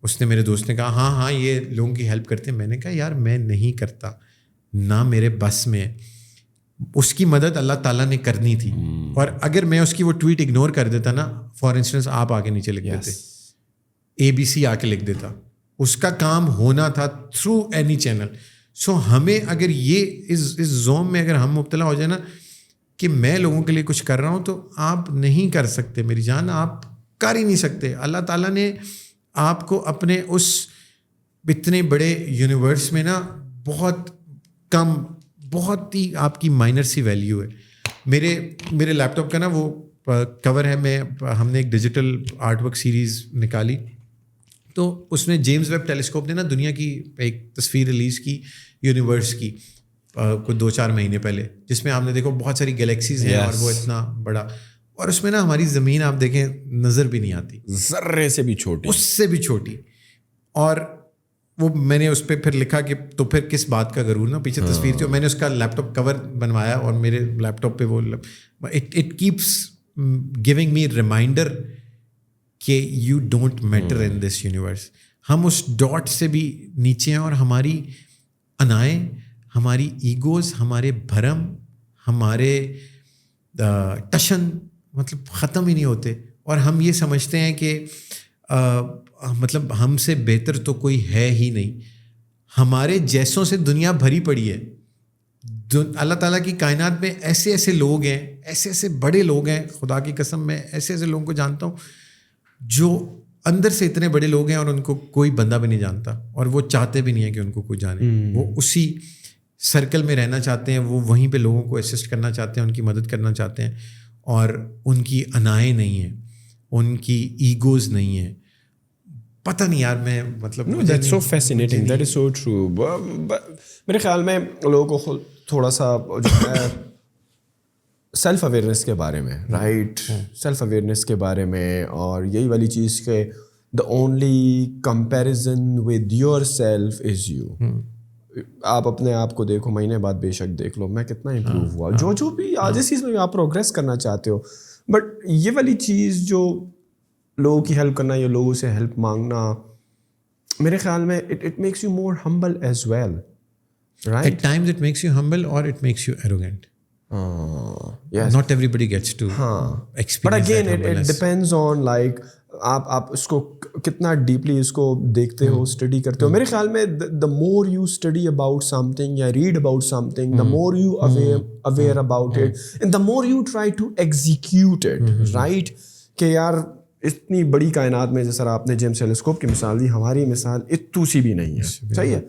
اس نے میرے دوست نے کہا ہاں یہ لوگوں کی ہیلپ کرتے ہیں. میں نے کہا یار میں نہیں کرتا, نہ میرے بس میں. اس کی مدد اللہ تعالیٰ نے کرنی تھی, اور اگر میں اس کی وہ ٹویٹ اگنور کر دیتا نا, فار انسٹنس آپ آ کے نیچے لکھ دیتے, ABC آ کے لکھ دیتا, اس کا کام ہونا تھا تھرو اینی چینل. سو ہمیں اگر یہ اس زوم میں اگر ہم مبتلا ہو جائے نا کہ میں لوگوں کے لیے کچھ کر رہا ہوں, تو آپ نہیں کر سکتے میری جان, آپ کر ہی نہیں سکتے. اللہ تعالیٰ نے آپ کو اپنے اس اتنے بڑے یونیورس میں نا بہت کم, بہت ہی آپ کی مائنر سی ویلیو ہے. میرے لیپ ٹاپ کا نا وہ کور ہے, ہم نے ایک ڈیجیٹل آرٹ ورک سیریز نکالی, تو اس میں جیمز ویب ٹیلیسکوپ نے نا دنیا کی ایک تصویر ریلیز کی یونیورس کی کوئی 2-4 مہینے پہلے, جس میں آپ نے دیکھو بہت ساری گلیکسیز ہیں اور وہ اتنا بڑا, اور اس میں نا ہماری زمین آپ دیکھیں نظر بھی نہیں آتی,
ذرے سے بھی چھوٹی,
اس سے بھی چھوٹی. اور وہ میں نے اس پہ پھر لکھا کہ تو پھر کس بات کا غرور نا, پیچھے تصویر تھی, میں نے اس کا لیپ ٹاپ کور بنوایا اور میرے لیپ ٹاپ پہ وہ it keeps giving me reminder کہ you don't matter in this universe. ہم اس ڈاٹ سے بھی نیچے ہیں اور ہماری انائیں, ہماری ایگوز, ہمارے بھرم, ہمارے ٹشن مطلب ختم ہی نہیں ہوتے. اور ہم یہ سمجھتے ہیں کہ مطلب ہم سے بہتر تو کوئی ہے ہی نہیں. ہمارے جیسوں سے دنیا بھری پڑی ہے. اللہ تعالیٰ کی کائنات میں ایسے ایسے لوگ ہیں, ایسے ایسے بڑے لوگ ہیں, خدا کی قسم میں ایسے ایسے لوگوں کو جانتا ہوں جو اندر سے اتنے بڑے لوگ ہیں اور ان کو کوئی بندہ بھی نہیں جانتا, اور وہ چاہتے بھی نہیں ہے کہ ان کو کوئی جانے. وہ اسی سرکل میں رہنا چاہتے ہیں, وہ وہیں پہ لوگوں کو اسسٹ کرنا چاہتے ہیں, ان کی مدد کرنا چاہتے ہیں, اور ان کی انائیں نہیں ہیں, ان کی ایگوز نہیں ہیں. پتہ نہیں یار, میں مطلب
that's so fascinating, that is so true. میرے خیال میں لوگوں کو تھوڑا سا جو ہے سیلف اویئرنیس کے بارے میں, رائٹ, سیلف اویئرنیس کے بارے میں, اور یہی والی چیز کہ the only comparison with your self is you. آپ اپنے آپ کو دیکھو, مہینے بعد بے شک دیکھ لو میں کتنا امپروو ہوا, جو بھی آج اس چیز میں آپ پروگریس کرنا چاہتے ہو. بٹ یہ والی چیز جو لوگوں کی ہیلپ کرنا یا لوگوں سے ہیلپ مانگنا, میرے خیال میں it makes you more humble as well, right.
At times it makes you humble or it makes you arrogant.
Yes.
Not everybody gets to experience
But again,
that humbleness.
it depends on like آپ اس کو کتنا deeply اس کو دیکھتے ہو, study کرتے ہو. میرے خیال میں the more you study about something یا read about something, the more you aware about it, and the more you try to execute it, right. کہ یار اتنی بڑی کائنات میں جیسا آپ نے جیمس ٹیلیسکوپ کی مثال دی, ہماری مثال اتو سی بھی نہیں ہے, صحیح ہے.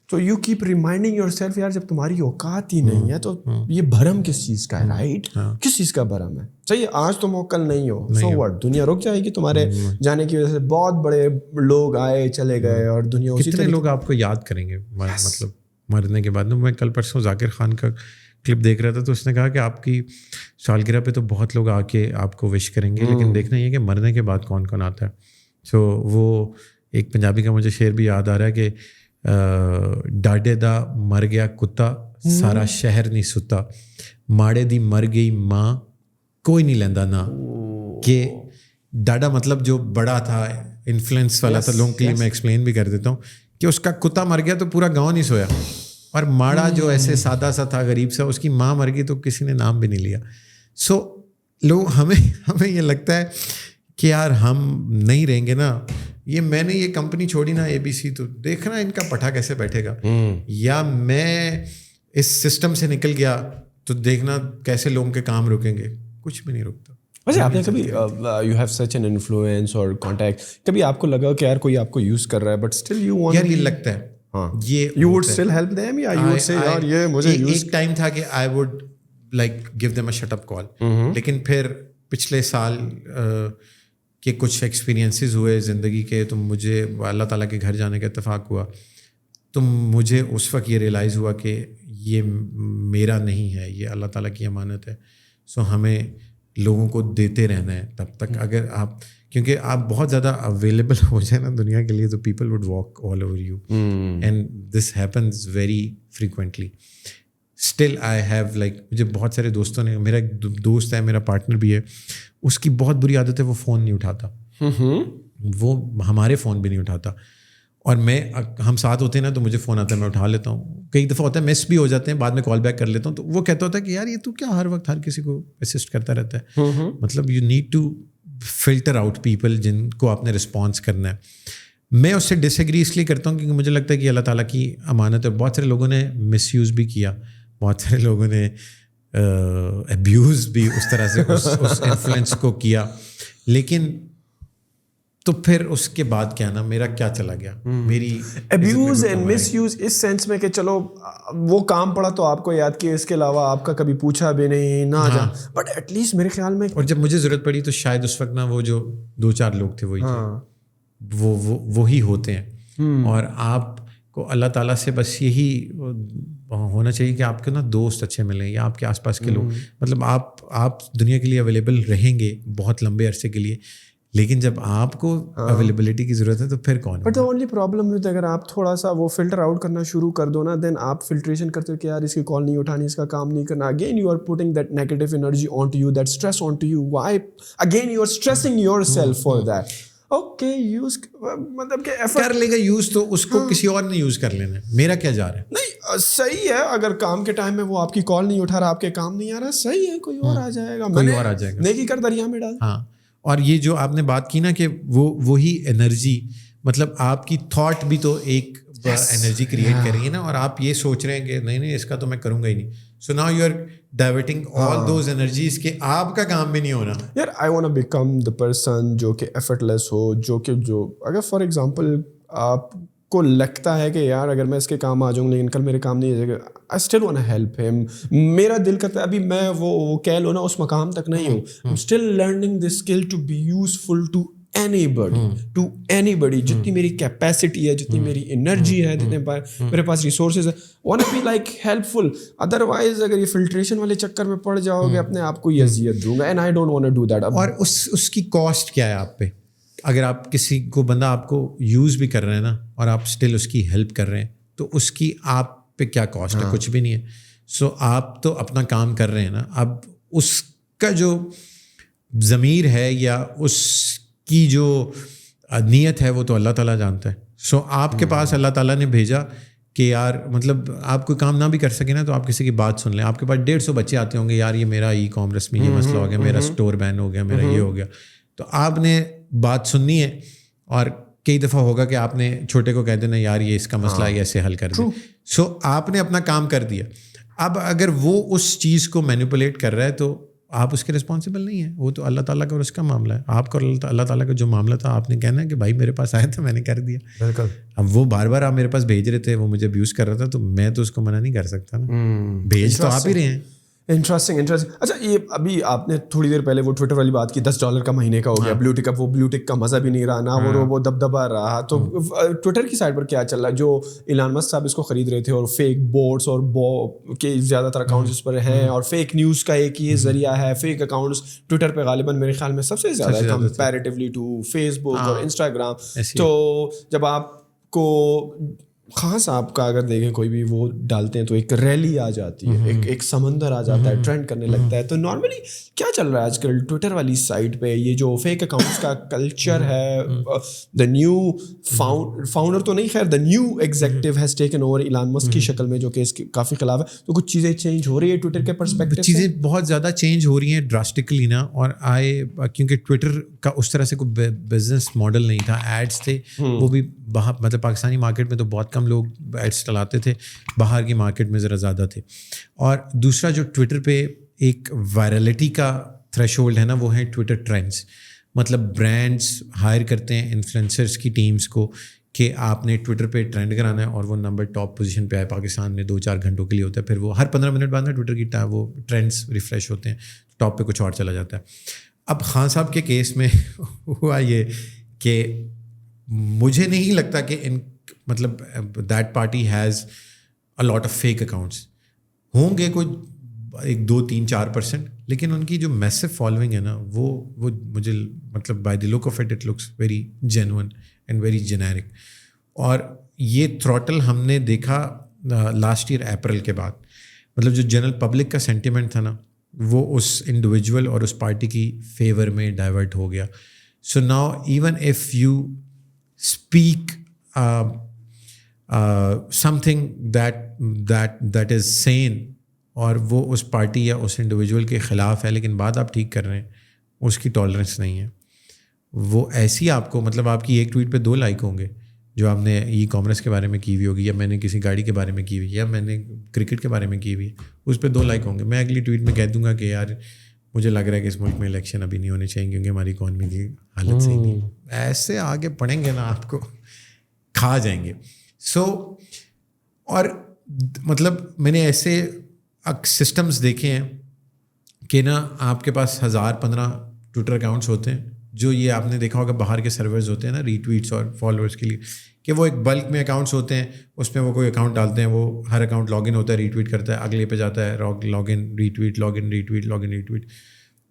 تو you keep reminding your self, یار جب تمہاری اوقات ہی نہیں ہے تو یہ بھرم کس چیز کا ہے, رائٹ, کس چیز کا بھرم ہے, صحیح ہے. آج تم ہو کل نہیں ہو, سو واٹ, دنیا رک جائے گی تمہارے جانے کی وجہ سے. بہت بڑے لوگ آئے چلے گئے اور دنیا اسی
کتنے لوگ آپ کو یاد کریں گے, مطلب مرنے کے بعد. میں کل پرسوں ذاکر خان کا کلپ دیکھ رہا تھا تو اس نے کہا کہ آپ کی سالگرہ پہ تو بہت لوگ آ کے آپ کو وش کریں گے, لیکن دیکھنا یہ کہ مرنے کے بعد کون کون آتا ہے. سو وہ ایک پنجابی کا مجھے شعر بھی یاد آ رہا ہے کہ ڈاڈے دا مر گیا کتا سارا شہر نہیں ستا, ماڑے دی مر گئی ماں کوئی نہیں لیندا نا. کہ ڈاڈا مطلب جو بڑا تھا, انفلوئنس والا تھا لوگوں کے لیے, میں ایکسپلین بھی کر دیتا ہوں کہ اس کا کتا مر گیا تو پورا گاؤں نہیں سویا, اور ماڑا جو ایسے سادہ سا تھا, غریب سا, اس کی ماں مر گئی تو کسی نے نام بھی نہیں لیا. سو لوگ ہمیں یہ لگتا ہے کہ یار ہم نہیں رہیں گے نا, یہ میں نے یہ کمپنی چھوڑی نا ABC, تو دیکھنا ان کا پٹھا کیسے بیٹھے گا, یا میں اس سسٹم سے نکل گیا تو دیکھنا کیسے لوگوں کے کام رکیں گے. کچھ بھی نہیں رکتا.
ویسے آپ نے کبھی you have such an influence اور کانٹیکٹ, کبھی آپ کو لگا کہ یار کوئی آپ کو یوز کر رہا ہے بٹ اسٹل یو وانٹ,
یار یہ لگتا ہے یہ
you would still help them, یا you would say یار یہ مجھے
ایک ٹائم تھا کہ I would like give them a shut up call, لیکن پھر پچھلے سال کے کچھ ایکسپیرینسز ہوئے زندگی کے, تو مجھے اللہ تعالیٰ کے گھر جانے کا اتفاق ہوا, تو مجھے اس وقت یہ ریئلائز ہوا کہ یہ میرا نہیں ہے, یہ اللہ تعالیٰ کی امانت ہے. سو ہمیں لوگوں کو دیتے رہنا ہے تب تک, اگر آپ, کیونکہ آپ بہت زیادہ اویلیبل ہو جائے نا دنیا کے لیے, تو people would walk all over you, and this happens very frequently. Still I have like, مجھے بہت سارے دوستوں نے, میرا ایک دوست ہے, میرا پارٹنر بھی ہے, اس کی بہت بری عادت ہے, وہ فون نہیں اٹھاتا, وہ ہمارے فون بھی نہیں اٹھاتا, اور ہم ساتھ ہوتے ہیں نا تو مجھے فون آتا ہے, میں اٹھا لیتا ہوں. کئی دفعہ ہوتا ہے مس بھی ہو جاتے ہیں, بعد میں کال بیک کر لیتا ہوں, تو وہ کہتا ہوتا ہے کہ یار یہ تو کیا ہر وقت ہر کسی کو اسسٹ کرتا رہتا ہے. مطلب you need to filter out people جن کو آپ نے رسپانس کرنا ہے. میں اس سے ڈس ایگری اس لیے کرتا ہوں کیونکہ مجھے لگتا ہے کہ اللہ تعالیٰ کی امانت ہے. بہت سارے لوگوں نے مس یوز بھی کیا, بہت سارے لوگوں نے ابیوز بھی اس طرح سے اس انفلوئنس کو کیا, لیکن تو پھر اس کے بعد کیا نا, میرا کیا چلا گیا, میری
ابیوز اینڈ مس یوز اس سینس میں کہ چلو وہ کام پڑا تو آپ کو یاد کیا, اس کے علاوہ آپ کا کبھی پوچھا بھی نہیں نہ جا, بٹ ایٹ لیسٹ میرے خیال میں, اور
جب مجھے ضرورت پڑی تو شاید اس وقت نا وہ جو 2-4 لوگ تھے وہی تھے, وہی ہوتے ہیں. اور آپ کو اللہ تعالیٰ سے بس یہی ہونا چاہیے کہ آپ کے نا دوست اچھے ملیں, یا آپ کے آس پاس کے لوگ, مطلب آپ دنیا کے لیے اویلیبل رہیں گے بہت لمبے عرصے کے لیے, لیکن جب آپ کو اویلیبلٹی کی ضرورت ہے تو پھر کون ہے.
But the only problem with, اگر آپ تھوڑا سا وہ فلٹر آؤٹ کرنا شروع کر دو نا, دین آپ فلٹریشن کرتے ہو کہ یار اس کی کال نہیں اٹھانی, اس کا کام نہیں کرنا, again you are putting that negative energy on to you, that stress on to you, why again you are stressing yourself for that. Okay use مطلب کہ
کر لے گا یوز, تو اس کو کسی اور نے یوز کر لینا, میرا کیا جا رہا ہے.
نہیں صحیح ہے, اگر کام کے ٹائم میں وہ آپ کی کال نہیں اٹھا رہا, آپ کے کام نہیں آ رہا, صحیح ہے, کوئی اور آ جائے گا,
کوئی اور آ جائے گا,
نیکی کر دریا میں ڈال.
ہاں, اور یہ جو آپ نے بات کی نا کہ وہی انرجی, مطلب آپ کی تھاٹ بھی تو ایک انرجی کریٹ کر رہی ہے نا, اور آپ یہ سوچ رہے ہیں کہ نہیں اس کا تو میں کروں گا ہی نہیں. So now you are diverting all those energies کہ آپ کا کام بھی نہیں ہونا.
یار I want to become the person جو کہ ایفرٹ لیس ہو, جو اگر فار ایگزامپل آپ کو لگتا ہے کہ یار اگر میں اس کے کام آ جاؤں لیکن کل میرے کام نہیں آ جائے گا, I still want to help ہم. میرا دل کرتا ہے, ابھی میں وہ کہہ لو نا اس مقام تک نہیں ہوں, I am still learning this skill to be useful to anybody, جتنی میری کیپیسٹی ہے, جتنی میری انرجی ہے, جتنے میرے پاس ریسورسز ہے, want to be like helpful. Otherwise اگر یہ فلٹریشن والے چکر میں پڑ جاؤ گے, اپنے آپ کو یہ اذیت دوں گا, and I don't want to do that.
اور اس کی کاسٹ کیا ہے آپ پہ, اگر آپ کسی کو بندہ آپ کو یوز بھی کر رہے ہیں نا, اور آپ اسٹل اس کی ہیلپ کر رہے ہیں, تو اس کی آپ پہ کیا کاسٹ ہے, کچھ بھی نہیں ہے. سو آپ تو اپنا کام کر رہے ہیں نا, اب اس کا جو ضمیر ہے یا اس کی جو نیت ہے وہ تو اللہ تعالیٰ جانتا ہے. سو آپ کے پاس اللہ تعالیٰ نے بھیجا کہ یار مطلب آپ کوئی کام نہ بھی کر سکیں نا, تو آپ کسی کی بات سن لیں. آپ کے پاس 150 بچے آتے ہوں گے, یار یہ میرا ای کامرس میں یہ مسئلہ ہو گیا, میرا اسٹور بین ہو گیا, میرا یہ ہو گیا, تو آپ نے بات سننی ہے. اور کئی دفعہ ہوگا کہ آپ نے چھوٹے کو کہہ دینا یار یہ اس کا مسئلہ ہے, ایسے حل کر دیں. سو آپ نے اپنا کام کر دیا. اب اگر وہ اس چیز کو مینیپولیٹ کر رہا ہے تو آپ اس کے رسپانسبل نہیں ہیں, وہ تو اللہ تعالیٰ کا اور اس کا معاملہ ہے. آپ کا اللہ تعالیٰ کا جو معاملہ تھا, آپ نے کہنا ہے کہ بھائی میرے پاس آیا تھا, میں نے کر دیا.
بالکل.
اب وہ بار بار آپ میرے پاس بھیج رہے تھے, وہ مجھے ابیوز کر رہا تھا, تو میں تو اس کو منع نہیں کر سکتا نا, بھیج تو آپ ہی رہے ہیں.
انٹرسٹنگ. اچھا یہ ابھی آپ نے تھوڑی دیر پہلے وہ ٹویٹر والی بات کی, $10 کا مہینے کا ہو گیا بلو ٹک. اب وہ بلو ٹک کا مزہ بھی نہیں رہا, نہ وہ دبدبا رہا. تو ٹویٹر کی سائڈ پر کیا چل رہا ہے؟ جو ایلان مسک صاحب اس کو خرید رہے تھے, اور فیک بوٹس اور کے زیادہ تر اکاؤنٹس اس پر ہیں, اور فیک نیوز کا ایک یہ ذریعہ ہے. فیک اکاؤنٹس ٹویٹر پہ غالباً میرے خیال میں سب سے زیادہ ہے کمپیریٹیولی ٹو فیس بک اور انسٹاگرام. تو جب آپ کو خان صاحب کا اگر دیکھیں کوئی بھی وہ ڈالتے ہیں تو ایک ریلی آ جاتی ہے, ایک سمندر آ جاتا ہے, ٹرینڈ کرنے لگتا ہے. تو نارملی کیا چل رہا ہے آج کل ٹویٹر والی سائٹ پہ؟ یہ جو فیک اکاؤنٹس کا کلچر ہے, دا نیو فاؤنڈر تو نہیں, خیر the new executive has taken over Elon Musk کی شکل میں, جو کہ اس کے کافی خلاف ہے. تو کچھ چیزیں چینج ہو رہی ہے ٹویٹر کے پرسپیکٹو؟
چیزیں بہت زیادہ چینج ہو رہی ہیں ڈراسٹکلی نا. اور کیونکہ ٹویٹر کا اس طرح سے کوئی بزنس ماڈل نہیں تھا, ایڈس تھے وہ بھی باہر, مطلب پاکستانی مارکیٹ میں تو بہت کم لوگ ایڈس چلاتے تھے, باہر کی مارکیٹ میں ذرا زیادہ تھے. اور دوسرا جو ٹویٹر پہ ایک وائرلٹی کا تھریش ہولڈ ہے نا, وہ ہے ٹویٹر ٹرینڈس. مطلب برانڈس ہائر کرتے ہیں انفلوئنسرس کی ٹیمس کو کہ آپ نے ٹویٹر پہ ٹرینڈ کرانا ہے, اور وہ نمبر ٹاپ پوزیشن پہ آئے پاکستان میں 2-4 گھنٹوں کے لیے ہوتا ہے. پھر وہ ہر 15 منٹ بعد نا ٹویٹر کی وہ ٹرینڈس ریفریش ہوتے ہیں, ٹاپ پہ کچھ اور چلا جاتا ہے. اب خان صاحب کے کیس میں ہوا یہ کہ مجھے نہیں لگتا کہ مطلب that party has a lot of fake accounts. ہوں گے کوئی 1-2-3-4%, لیکن ان کی جو میسو فالوئنگ ہے نا, وہ مجھے مطلب by the look of it looks very genuine and very generic. اور یہ تھروٹل ہم نے دیکھا لاسٹ ایئر اپریل کے بعد. مطلب جو جنرل پبلک کا سینٹیمنٹ تھا نا, وہ اس انڈیویجول اور اس پارٹی کی فیور میں ڈائیورٹ ہو گیا. So now even if you speak something that is seen, اور وہ اس پارٹی یا اس انڈیویجول کے خلاف ہے, لیکن بات آپ ٹھیک کر رہے ہیں, اس کی ٹالرنس نہیں ہے. وہ ایسی آپ کو, مطلب آپ کی ایک ٹویٹ پہ 2 لائک ہوں گے جو آپ نے ای کامرس کے بارے میں کی ہوئی ہوگی, یا میں نے کسی گاڑی کے بارے میں کی ہوئی, یا میں نے کرکٹ کے بارے میں کی ہوئی, اس پہ 2 لائک ہوں گے. میں اگلی ٹویٹ میں کہہ دوں گا کہ یار مجھے لگ رہا ہے کہ اس ملک میں الیکشن ابھی نہیں ہونے چاہیے کیونکہ ہماری اکانومی کی حالت صحیح نہیں. ایسے آگے پڑھیں گے نا آپ کو کھا جائیں گے. سو اور مطلب میں نے ایسے سسٹمز دیکھے ہیں کہ نا آپ کے پاس 1000-15 ٹویٹر اکاؤنٹس ہوتے ہیں, جو یہ آپ نے دیکھا ہوگا باہر کے سرورز ہوتے ہیں نا ری ٹویٹس اور فالوورس کے لیے, کہ وہ ایک بلک میں اکاؤنٹس ہوتے ہیں. اس میں وہ کوئی اکاؤنٹ ڈالتے ہیں, وہ ہر اکاؤنٹ لاگ ان ہوتا ہے, ری ٹویٹ کرتا ہے, اگلے پہ جاتا ہے, log in retweet, log in retweet, log in retweet.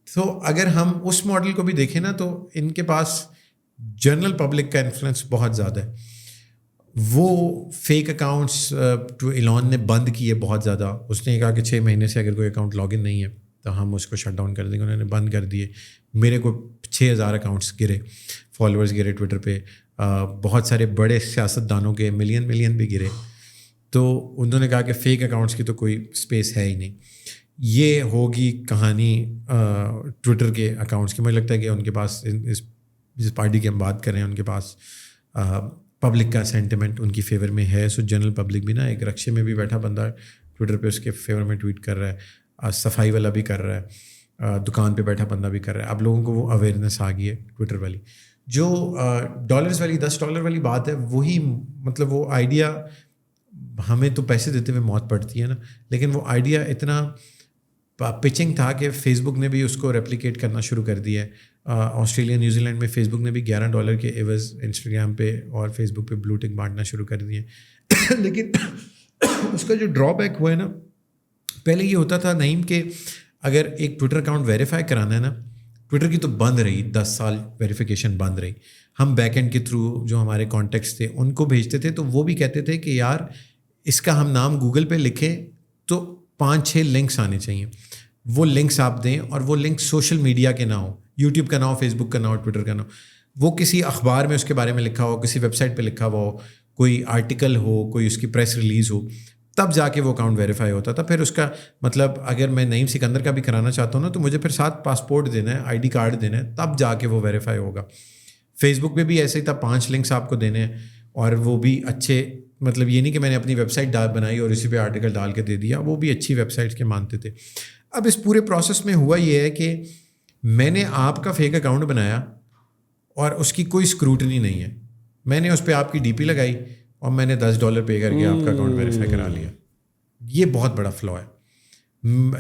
تو اگر ہم اس ماڈل کو بھی دیکھیں نا, تو ان کے پاس جنرل پبلک کا انفلوئنس بہت زیادہ ہے. وہ فیک اکاؤنٹس ٹو ایلان نے بند کیے بہت زیادہ. اس نے کہا کہ 6 مہینے سے اگر کوئی اکاؤنٹ لاگ ان نہیں ہے تو ہم اس کو شٹ ڈاؤن کر دیں گے. انہوں نے بند کر دیے. میرے کو 6000 اکاؤنٹس گرے, فالوورز گرے ٹویٹر پہ. بہت سارے بڑے سیاست دانوں کے ملین بھی گرے. تو انہوں نے کہا کہ فیک اکاؤنٹس کی تو کوئی اسپیس ہے ہی نہیں. یہ ہوگی کہانی ٹویٹر کے اکاؤنٹس کی. مجھے لگتا ہے کہ ان کے پاس جس پارٹی کی ہم بات کر رہے ہیں ان کے پاس پبلک کا سینٹیمنٹ ان کی فیور میں ہے. سو جنرل پبلک بھی نا, ایک رکشے میں بھی بیٹھا بندہ ٹویٹر پہ اس کے فیور میں ٹویٹ کر رہا ہے, صفائی والا بھی کر رہا ہے, دکان پہ بیٹھا بندہ بھی کر رہا ہے. اب لوگوں کو وہ اویئرنیس آ گئی ہے ٹویٹر والی. جو ڈالرز والی $10 والی بات ہے, وہی مطلب وہ آئیڈیا, ہمیں تو پیسے دیتے ہوئے موت پڑتی ہے نا, لیکن وہ آئیڈیا اتنا پچنگ تھا کہ فیس بک نے بھی اس کو ریپلیکیٹ کرنا شروع کر دیا ہے. آسٹریلیا نیوزی لینڈ میں فیس بک نے بھی $11 کے عوض انسٹاگرام پہ اور فیس بک پہ بلو ٹک بانٹنا شروع کر دیے. لیکن اس کا جو ڈرا بیک ہوا ہے نا, پہلے یہ ہوتا تھا نعیم کہ اگر ایک ٹویٹر اکاؤنٹ ویریفائی کرانا ہے نا, ٹویٹر کی تو بند رہی, 10 سال ویریفیکیشن بند رہی. ہم بیک اینڈ کے تھرو جو ہمارے کانٹیکٹس تھے ان کو بھیجتے تھے, تو وہ بھی کہتے تھے کہ یار اس کا ہم نام گوگل پہ لکھیں تو 5-6 لنکس آنے چاہیے. وہ لنکس آپ دیں, اور وہ لنک سوشل میڈیا کے نہ ہو, یوٹیوب کا نہ ہو, فیس بک کا نہ ہو, ٹویٹر کا نہ ہو, وہ کسی اخبار میں اس کے بارے میں لکھا ہو, کسی ویب سائٹ پہ لکھا ہوا ہو, کوئی آرٹیکل ہو, کوئی اس کی پریس ریلیز ہو, تب جا کے وہ اکاؤنٹ ویریفائی ہوتا تھا. پھر اس کا مطلب اگر میں نعیم سکندر کا بھی کرانا چاہتا ہوں نا, تو مجھے پھر ساتھ پاسپورٹ دینا ہے, آئی ڈی کارڈ دینا ہے, تب جا کے وہ ویریفائی ہوگا. فیس بک پہ بھی ایسے ہی تھا, 5 لنکس آپ کو دینے ہیں, اور وہ بھی اچھے, مطلب یہ نہیں کہ میں نے اپنی ویب سائٹ بنائی اور اسی پہ آرٹیکل ڈال کے دے دیا, وہ بھی اچھی ویب سائٹس کے مانتے تھے. اب اس پورے پروسیس میں ہوا یہ ہے کہ میں نے آپ کا فیک اکاؤنٹ بنایا اور اس کی کوئی اسکروٹنی نہیں ہے. میں نے اس پہ آپ کی ڈی پی لگائی اور میں نے $10 پے کر کے آپ کا اکاؤنٹ ویریفائی کرا لیا. یہ بہت بڑا فلا ہے.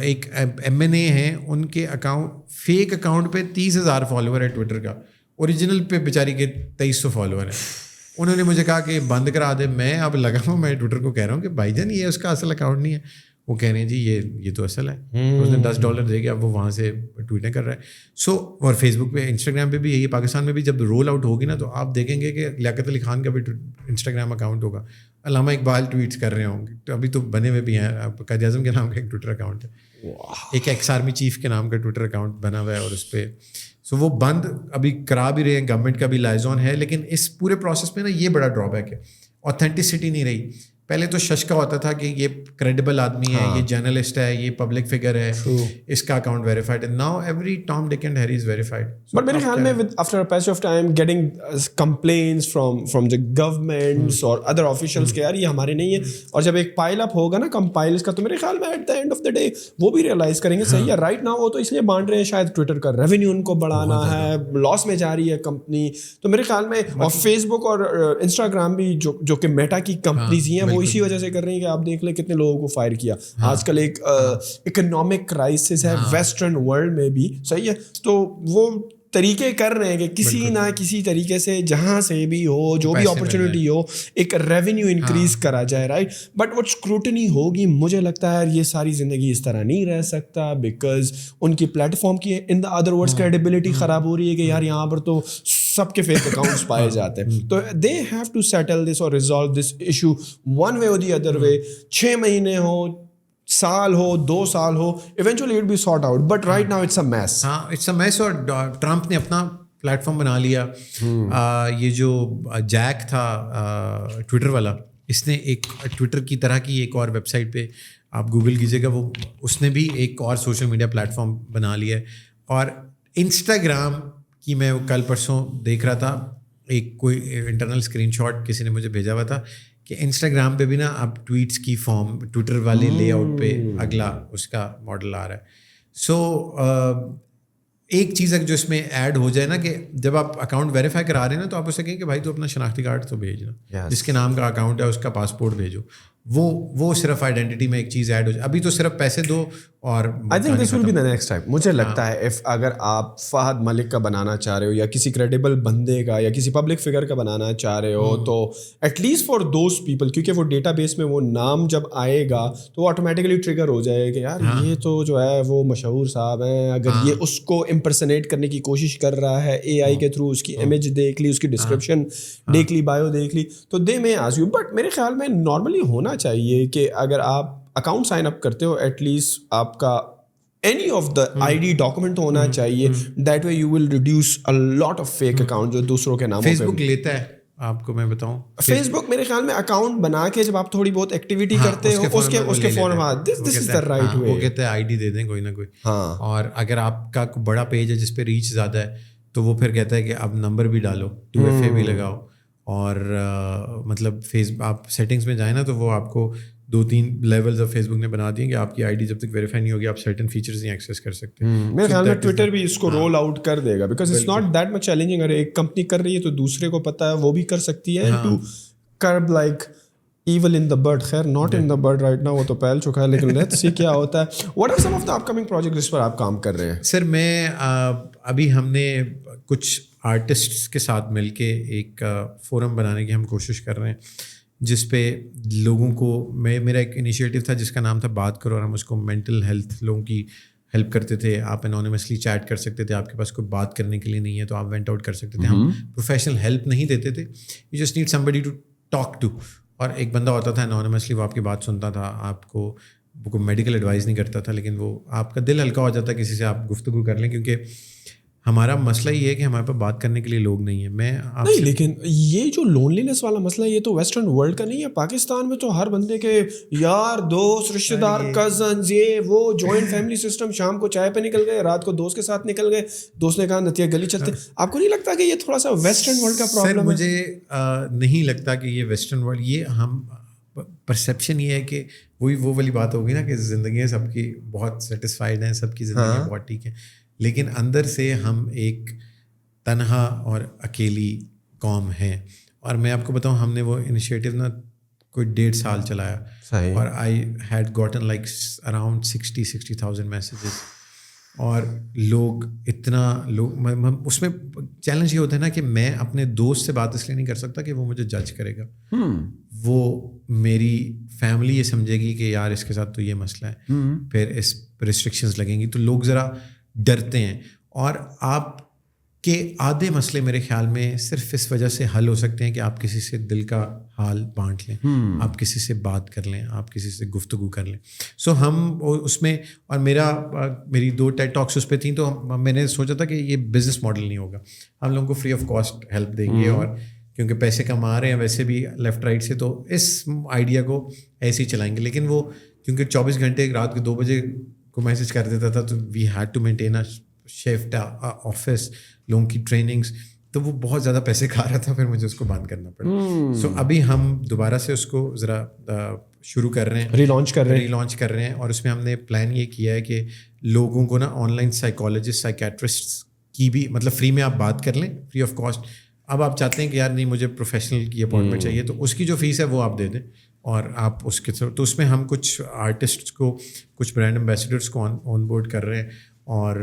ایک MNA ہیں, ان کے اکاؤنٹ فیک اکاؤنٹ پہ 30,000 فالوور ہے ٹویٹر کا, اوریجنل پہ بیچاری کے 2300 فالوور ہیں. انہوں نے مجھے کہا کہ بند کرا دے. میں اب لگا ہوں, میں ٹویٹر کو کہہ رہا ہوں کہ بھائی جان یہ اس کا اصل اکاؤنٹ نہیں ہے. وہ کہہ رہے ہیں جی یہ تو اصل ہے. اس نے $10 دے کے اب وہ وہاں سے ٹویٹیں کر رہا ہے. سو اور فیس بک پہ, انسٹاگرام پہ بھی یہی, پاکستان میں بھی جب رول آؤٹ ہوگی نا تو آپ دیکھیں گے کہ لیاقت علی خان کا بھی انسٹاگرام اکاؤنٹ ہوگا, علامہ اقبال ٹویٹس کر رہے ہوں گے, تو ابھی تو بنے ہوئے بھی ہیں. قائد اعظم کے نام کا ایک ٹویٹر اکاؤنٹ ہے, ایک ایکس آرمی چیف کے نام کا ٹویٹر اکاؤنٹ بنا ہوا ہے, اور اس پہ سو وہ بند ابھی کرا بھی رہے ہیں, گورنمنٹ کا بھی لائزون ہے. لیکن اس پورے پروسیس میں نا یہ بڑا ڈرا بیک ہے, اوتھینٹسٹی نہیں رہی. پہلے تو شش کا ہوتا تھا کہ یہ کریڈیبل آدمی ہے, یہ جرنلسٹ ہے, یہ پبلک فگر ہے, اس کا اکاؤنٹ ویریفائڈ ہے. Now every Tom Dick and Harry is verified.
But میرے خیال میں after a passage of time getting complaints from the governments or other officials کہ یار یہ ہمارے نہیں ہے, اور جب ایک پائل اپ ہوگا نا کمپائلز کا, تو میرے خیال میں at the end of the day وہ بھی ریئلائز کریں گے صحیح ہے رائٹ ناؤ وہ تو اس لیے بانٹ رہے ہیں شاید ٹویٹر کا ریونیو ان کو بڑھانا ہے, لاس میں جا رہی ہے کمپنی. تو میرے خیال میں اور فیس بک اور انسٹاگرام بھی جو کہ میٹا کی کمپنیز ہی ہیں وہ اسی وجہ سے کر رہی ہیں کہ آپ دیکھ لیں کتنے لوگوں کو فائر کیا. آج کل ایک اکنامک کرائسس ہے ویسٹرن ورلڈ میں بھی, صحیح ہے, تو وہ طریقے کر رہے ہیں کہ کسی نہ کسی طریقے سے جہاں سے بھی ہو, جو بھی اپرچونیٹی ہو, ایک ریونیو انکریز کرا جائے, رائٹ. بٹ وہ اسکروٹنی ہوگی, مجھے لگتا ہے یہ ساری زندگی اس طرح نہیں رہ سکتا, بیکاز ان کی پلیٹ فارم کی ان دا ادر ورڈس کریڈیبلٹی خراب ہو رہی ہے کہ یار یہاں پر تو سب کے فیک اکاؤنٹس پائے جاتے ہیں. تو دے ہیو ٹو سیٹل دس اور resolve this issue one way اور دی ادر وے. 6 مہینے ہو, سال ہو, 2 سال ہو, eventually it be sort out, but right now it's a mess.
ہاں اٹس اے میس. اور ٹرمپ نے اپنا پلیٹ فارم بنا لیا. یہ جو جیک تھا ٹویٹر والا, اس نے ایک ٹویٹر کی طرح کی ایک اور ویب سائٹ پہ آپ گوگل کیجیے گا, وہ اس نے بھی ایک اور سوشل میڈیا پلیٹ فارم بنا لیا ہے. اور انسٹاگرام کی میں کل پرسوں دیکھ رہا تھا, ایک کوئی انٹرنل اسکرین شاٹ کسی نے مجھے بھیجا ہوا تھا کہ انسٹاگرام پہ بھی نا اب ٹویٹس کی فارم ٹویٹر والے لے آؤٹ پہ اگلا اس کا ماڈل آ رہا ہے. سو ایک چیز ہے جو اس میں ایڈ ہو جائے نا کہ جب آپ اکاؤنٹ ویریفائی کرا رہے ہیں نا تو آپ اسے کہیں کہ بھائی تو اپنا شناختی کارڈ تو بھیجنا, جس کے نام کا اکاؤنٹ ہے اس کا پاسپورٹ بھیجو. وہ صرف آئیڈینٹی میں ایک چیز ایڈ ہو جائے. ابھی تو صرف پیسے دو اور
I think this will be the next time. مجھے لگتا ہے اگر آپ فہد ملک کا بنانا چاہ رہے ہو یا کسی کریڈیبل بندے کا یا کسی پبلک فگر کا بنانا چاہ رہے ہو, تو at least for those people, کیونکہ وہ ڈیٹا بیس میں وہ نام جب آئے گا تو وہ آٹومیٹکلی ٹریگر ہو جائے کہ یار یہ تو جو ہے وہ مشہور صاحب ہیں, اگر یہ اس کو امپرسنیٹ کرنے کی کوشش کر رہا ہے اے آئی کے تھرو, اس کی امیج دیکھ لی, اس کی ڈسکرپشن دیکھ لی, بایو دیکھ لی, تو دے میں آس یو. بٹ میرے خیال میں نارملی ہونا چاہیے کہ اگر آپ اکاؤنٹ سائن اپ کرتے ہو ایٹ لیسٹ آپ کا any of the ID document ہونا چاہیے. that way you will reduce a lot of fake account جو دوسروں کے ناموں پہ.
فیس بک لیتا ہے آپ کو, میں بتاؤں,
فیس بک میرے خیال میں اکاؤنٹ بنا کے جب آپ تھوڑی بہت ایکٹیویٹی کرتے ہو اس کے فون بعد دس از دا رائٹ وے.
وہ کہتے ہیں آئی ڈی دے دیں کوئی نہ کوئی. اور اگر آپ کا بڑا پیج ہے جس پہ ریچ زیادہ ہے تو وہ پھر کہتا ہے کہ اب نمبر بھی ڈالو, 2FA بھی لگاؤ, اور مطلب آپ سیٹنگس میں جائیں نا تو وہ آپ کو 2-3 لیولز آف فیس بک نے بنا دیے کہ آپ کی آئی ڈی جب تک ویریفائی نہیں ہوگی آپ سرٹن فیچرز نہیں ایکسیس کر سکتے.
میرے خیال میں ٹویٹر بھی اس کو رول آؤٹ کر دے گا, because it's not that much challenging. اگر ایک کمپنی کر رہی ہے تو دوسرے کو پتہ ہے وہ بھی کر سکتی ہے, to curb like evil in the bird. خیر not in the bird right نا, وہ تو پھیل چکا ہے, لیکن لیٹس سی کیا ہوتا ہے. What are some of the upcoming project جس پر آپ کام کر رہے ہیں؟
سر میں ابھی ہم نے کچھ آرٹسٹس کے ساتھ مل کے ایک فورم بنانے کی ہم کوشش کر رہے ہیں, جس پہ لوگوں کو میرا ایک انیشیٹو تھا جس کا نام تھا بات کرو, اور ہم اس کو مینٹل ہیلتھ لوگوں کی ہیلپ کرتے تھے. آپ انونیمسلی چیٹ کر سکتے تھے, آپ کے پاس کوئی بات کرنے کے لیے نہیں ہے تو آپ وینٹ آؤٹ کر سکتے تھے. ہم پروفیشنل ہیلپ نہیں دیتے تھے, you just need somebody to talk to. اور ایک بندہ ہوتا تھا انونیمسلی, وہ آپ کی بات سنتا تھا, آپ کو کوئی میڈیکل ایڈوائز نہیں کرتا تھا, لیکن وہ آپ کا دل ہلکا ہو جاتا ہے کسی سے آپ گفتگو کر لیں. کیونکہ ہمارا مسئلہ یہ ہے کہ ہمارے پاس بات کرنے کے لیے لوگ نہیں ہیں. نہیں,
لیکن یہ جو لونلینس والا مسئلہ ہے یہ تو ویسٹرن ورلڈ کا نہیں ہے. پاکستان میں تو ہر بندے کے یار دوست رشتہ دار کزنز یہ وہ جوائنٹ فیملی سسٹم, شام کو چائے پہ نکل گئے, رات کو دوست کے ساتھ نکل گئے, دوست نے کہا نتیہ گلی چلتے. آپ کو نہیں لگتا کہ یہ تھوڑا سا ویسٹرن ورلڈ کا پرابلم ہے؟
مجھے نہیں لگتا کہ یہ ویسٹرن ورلڈ, یہ ہم پرسیپشن یہ ہے کہ وہ والی بات ہوگی نا کہ زندگیاں سب کی بہت سیٹسفائڈ ہیں, سب کی زندگیاں بہت ٹھیک ہیں, لیکن اندر سے ہم ایک تنہا اور اکیلی قوم ہیں. اور میں آپ کو بتاؤں, ہم نے وہ انیشیٹو نا کوئی 1.5 سال چلایا اور I had gotten like around 60,000 messages. اور لوگ اس میں چیلنج یہ ہوتا ہے نا کہ میں اپنے دوست سے بات اس لیے نہیں کر سکتا کہ وہ مجھے جج کرے گا, وہ میری فیملی یہ سمجھے گی کہ یار اس کے ساتھ تو یہ مسئلہ ہے, پھر اس ریسٹرکشنز لگیں گی, تو لوگ ذرا ڈرتے ہیں. اور آپ کے آدھے مسئلے میرے خیال میں صرف اس وجہ سے حل ہو سکتے ہیں کہ آپ کسی سے دل کا حال بانٹ لیں, آپ کسی سے بات کر لیں, آپ کسی سے گفتگو کر لیں. سو ہم اس میں, اور میری 2 ٹیڈ ٹاکس اس پہ تھیں, تو میں نے سوچا تھا کہ یہ بزنس ماڈل نہیں ہوگا, ہم لوگوں کو فری آف کاسٹ ہیلپ دیں گے, اور کیونکہ پیسے کما رہے ہیں ویسے بھی لیفٹ رائٹ سے, تو اس آئیڈیا کو ایسے ہی چلائیں گے. لیکن وہ کیونکہ 24 گھنٹے رات کے 2 بجے کو میسج کر دیتا تھا, تو we had to maintain shift office, لوگوں کی ٹریننگس, تو وہ بہت زیادہ پیسے کھا رہا تھا, پھر مجھے اس کو بند کرنا پڑا. سو ابھی ہم دوبارہ سے اس کو ذرا شروع کر رہے ہیں, ری لانچ کر رہے ہیں, اور اس میں ہم نے پلان یہ کیا ہے کہ لوگوں کو نا آن لائن سائیکالوجسٹ, سائیکیٹرسٹ کی بھی مطلب فری میں آپ بات کر لیں, فری آف کاسٹ. اب آپ چاہتے ہیں کہ یار نہیں مجھے پروفیشنل کی اپوائنٹمنٹ چاہیے, تو اس کی جو فیس ہے وہ آپ دے دیں, اور آپ اس کے, تو اس میں ہم کچھ آرٹسٹ کو, کچھ برانڈ ایمبیسڈرس کو آن بورڈ کر رہے ہیں. اور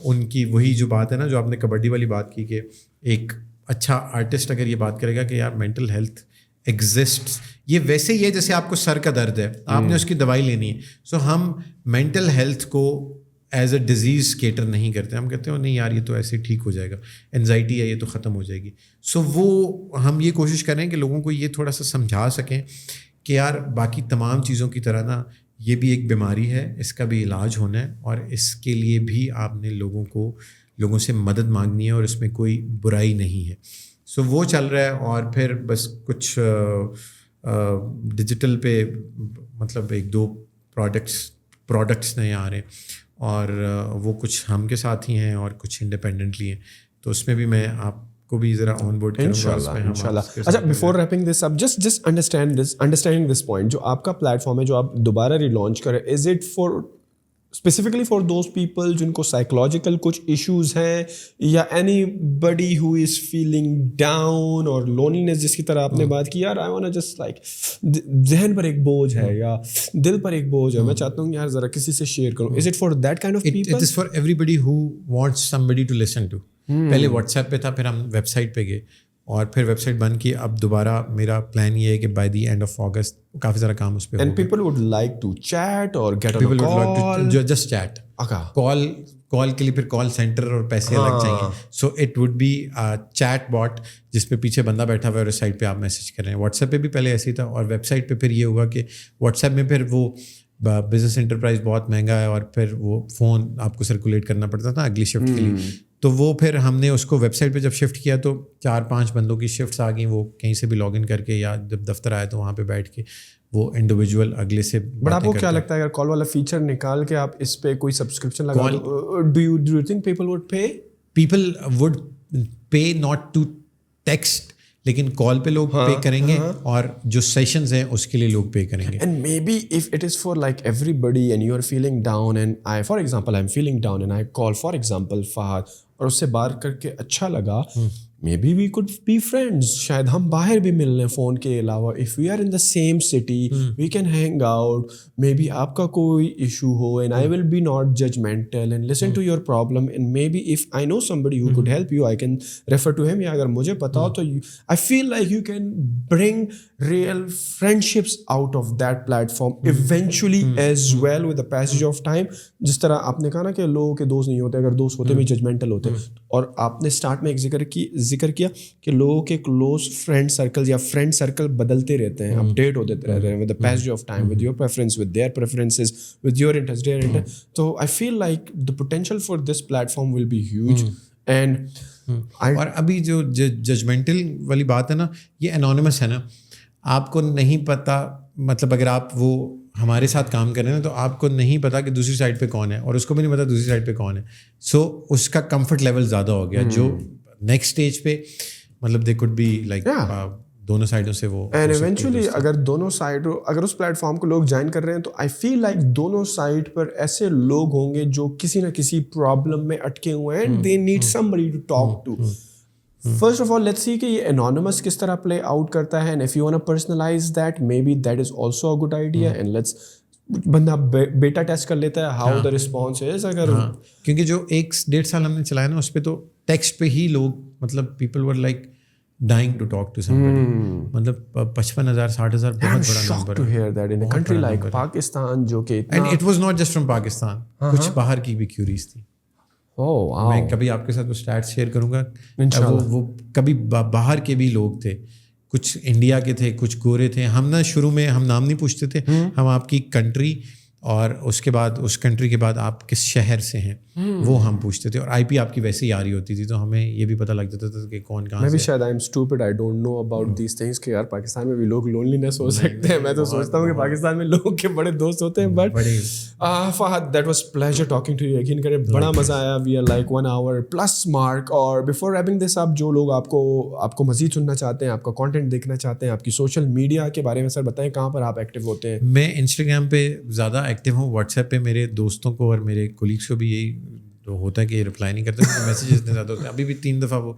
ان کی وہی جو بات ہے نا جو آپ نے کبڈی والی بات کی, کہ ایک اچھا آرٹسٹ اگر یہ بات کرے گا کہ یار مینٹل ہیلتھ ایگزسٹس, یہ ویسے ہی ہے جیسے آپ کو سر کا درد ہے, آپ نے اس کی دوائی لینی ہے. سو ہم مینٹل ہیلتھ کو ایز اے ڈیزیز کیٹر نہیں کرتے, ہم کہتے ہیں نہیں یار یہ تو ایسے ٹھیک ہو جائے گا, انزائٹی ہے یہ تو ختم ہو جائے گی. سو وہ ہم یہ کوشش کریں کہ لوگوں کو یہ تھوڑا سا سمجھا سکیں کہ یار باقی تمام چیزوں کی طرح نا یہ بھی ایک بیماری ہے, اس کا بھی علاج ہونا ہے, اور اس کے لیے بھی آپ نے لوگوں سے مدد مانگنی ہے, اور اس میں کوئی برائی نہیں ہے. سو وہ چل رہا ہے. اور پھر بس کچھ ڈیجیٹل پہ مطلب 1-2 پروڈکٹس نئے آ رہے ہیں, اور وہ کچھ ہم کے ساتھ ہی ہیں اور کچھ انڈیپینڈنٹلی ہیں, تو اس میں بھی میں آپ کو بھی ذرا آن بورڈ کروں گا انشاءاللہ.
اچھا, before wrapping this up, just understanding this point, جو آپ کا پلیٹ فارم ہے جو آپ دوبارہ ری لانچ کریں, is it for specifically for those people جن کو سائیکولوجیکل کچھ ایشوز ہیں, یا anybody who is feeling down اور لونلینس, جس کی طرح آپ نے بات کی, یار آئی وانٹ جسٹ لائک ذہن پر ایک بوجھ ہے یا دل پر ایک بوجھ ہے, میں چاہتا ہوں یار ذرا کسی سے شیئر کروں. Is it for that kind of people?
It is for everybody who wants somebody to listen to. پہلے واٹس ایپ پہ تھا, پھر ہم ویب سائٹ پہ گئے, اور پھر ویب سائٹ بند کی. اب دوبارہ میرا پلان یہ ہے کہ by the end of August کافی سارا کام اس پہ ہوگا.
And people would like to chat اور get on call,
just chat. Call کے لیے پھر کال سینٹر اور پیسے الگ چاہیے. So it would be chat bot جس پہ پیچھے بندہ بیٹھا ہوا ہے اور اس سائٹ پہ آپ میسج کر رہے ہیں. واٹس ایپ پہ بھی پہلے ایسے ہی تھا, اور ویب سائٹ پہ پھر یہ ہوگا کہ واٹس ایپ میں پھر وہ بزنس انٹرپرائز بہت مہنگا ہے, اور پھر وہ فون آپ کو سرکولیٹ کرنا پڑتا تھا اگلی شفٹ کے لیے. تو وہ پھر ہم نے اس کو ویب سائٹ پہ جب شفٹ کیا تو 4-5 بندوں کی شفٹس آ گئیں, وہ کہیں سے بھی لاگ ان کر کے, یا جب دفتر آئے تو وہاں پہ بیٹھ کے وہ انڈیویجول اگلے سے.
بٹ آپ کو کیا لگتا ہے اگر کال والا فیچر نکال کے آپ اس پہ کوئی سبسکرپشن لگا دو, do you think people would pay?
People would pay not to text, لیکن کال پہ لوگ پے کریں گے, اور جو سیشنز ہیں اس کے لیے لوگ پے کریں گے.
And maybe if it is for like everybody and you are feeling down, and I for example I am feeling down and I call for example Fahad, اور اس سے بات کر کے اچھا لگا, maybe we could be friends, شاید ہم باہر بھی مل لیں فون کے علاوہ. If we are in the same city we can hang out. Maybe آپ کا کوئی ایشو ہو and I will be not judgmental and listen to your problem, and maybe if I know somebody who could help you, I can refer to him. یا اگر مجھے پتا ہو تو I feel like you can bring real friendships out of that platform eventually as well with the passage of time. جس طرح آپ نے کہا نا کہ لوگوں کے دوست نہیں ہوتے, اگر دوست ہوتے بھی ججمنٹل ہوتے. اور آپ نے اسٹارٹ میں ایک ذکر کیا کہ لوگوں کے کلوز فرینڈ سرکل یا فرینڈ سرکل بدلتے رہتے ہیں, اپڈیٹ ہوتے رہتے ہیں with the passage of time, with your preference, with their preferences, with your interest, their interest. So I feel like the potential for this platform will be huge. And
اور ابھی جو judgemental والی بات ہے نا, یہ انانیمس ہے نا, آپ کو نہیں پتا, مطلب اگر آپ وہ ہمارے ساتھ کام کر رہے ہیں تو آپ کو نہیں پتا کہ دوسری سائڈ پہ کون ہے, اور اس کو بھی نہیں پتا دوسری سائڈ پہ کون ہے. سو اس کا کمفرٹ لیول زیادہ ہو گیا. جو نیکسٹ اسٹیج پہ مطلب دے کوڈ بی لائک دونوں سائڈوں سے وہ,
اینڈ ایونچولی اگر دونوں سائڈ, اگر اس پلیٹ فارم کو لوگ جوائن کر رہے ہیں تو آئی فیل لائک دونوں سائڈ پر ایسے لوگ ہوں گے جو کسی نہ کسی پرابلم میں اٹکے ہوئے ہیں, they need somebody to talk to. First of all let's see کہ یہ انانیمس کس طرح پلے آؤٹ کرتا ہے, and if you want to personalize that maybe that is also a good idea, and let's بندہ beta test کر لیتا ہے ہاؤ دا رسپانس از. اگر
کیونکہ جو 1-1.5 سال ہم نے چلایا نا اس پہ تو ٹیکسٹ پہ ہی لوگ مطلب people were like dying to talk to somebody, مطلب 55,000-60,000 بہت بڑا number
to hear that in a country like Pakistan جو کہ
and it was not just from Pakistan, کچھ باہر کی بھی کیوریز تھی. میں کبھی آپ کے ساتھ وہ اسٹیٹس شیئر کروں گا, وہ کبھی باہر کے بھی لوگ تھے, کچھ انڈیا کے تھے, کچھ گورے تھے. ہم نا شروع میں ہم نام نہیں پوچھتے تھے, ہم آپ کی کنٹری اور اس کے بعد اس کنٹری کے بعد آپ کس شہر سے ہیں وہ ہم پوچھتے تھے, اور آئی پی آپ کی ویسے ہی آ رہی ہوتی تھی تو ہمیں یہ بھی پتہ لگ جاتا تھا کہ کون کہاں سے.
میں بھی شاید I am stupid, I don't know about these things کہ یار پاکستان میں بھی لوگ لونلینس ہو سکتے ہیں. میں تو سوچتا ہوں کہ پاکستان میں لوگوں کے بڑے دوست ہوتے ہیں. But Fahad that was pleasure talking to you, یقین کریں بڑا مزہ آیا. We are like 1 hour plus mark. اور بفور ریپنگ دس اپ, جو لوگ آپ کو مزید سننا چاہتے ہیں, آپ کا کانٹینٹ دیکھنا چاہتے ہیں, آپ کی سوشل میڈیا کے بارے میں سر بتائیں کہاں پر آپ ایکٹیو ہوتے ہیں.
میں انسٹاگرام پہ زیادہ ایکٹیو ہوں, واٹس ایپ پہ میرے دوستوں کو اور میرے کولیگس کو بھی یہی ہوتا ہے کہ یہ رپلائی نہیں کرتے, میسیجز اتنے زیادہ ہوتے ہیں. ابھی بھی 3 دفعہ وہ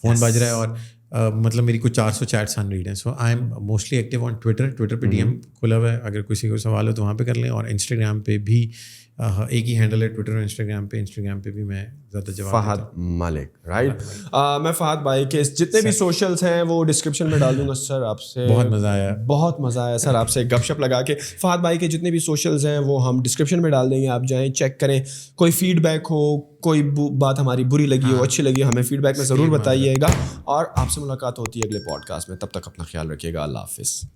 فون بج رہا ہے, اور مطلب میری کچھ 400 چیٹس آن ریڈ ہیں. So I am mostly active on Twitter پہ DM کھلا ہوا ہے, اگر کسی کو سوال ہو تو وہاں پہ کر لیں. اور انسٹاگرام پہ بھی ایک ہی ہینڈل ہے, ٹویٹر اور انسٹاگرام پہ بھی میں زیادہ جواب
فہد مالک, رائٹ. میں فہد بھائی کے جتنے بھی سوشلس ہیں وہ ڈسکرپشن میں ڈال دوں گا. سر آپ سے
بہت مزہ آیا
سر, آپ سے گپ شپ لگا کے. فہد بھائی کے جتنے بھی سوشلز ہیں وہ ہم ڈسکرپشن میں ڈال دیں گے, آپ جائیں چیک کریں. کوئی فیڈ بیک ہو, کوئی بات ہماری بری لگی ہو, اچھی لگی, ہمیں فیڈ بیک میں ضرور بتائیے گا. اور آپ سے ملاقات ہوتی ہے اگلے پوڈ کاسٹ میں, تب تک اپنا خیال رکھیے گا. اللہ حافظ.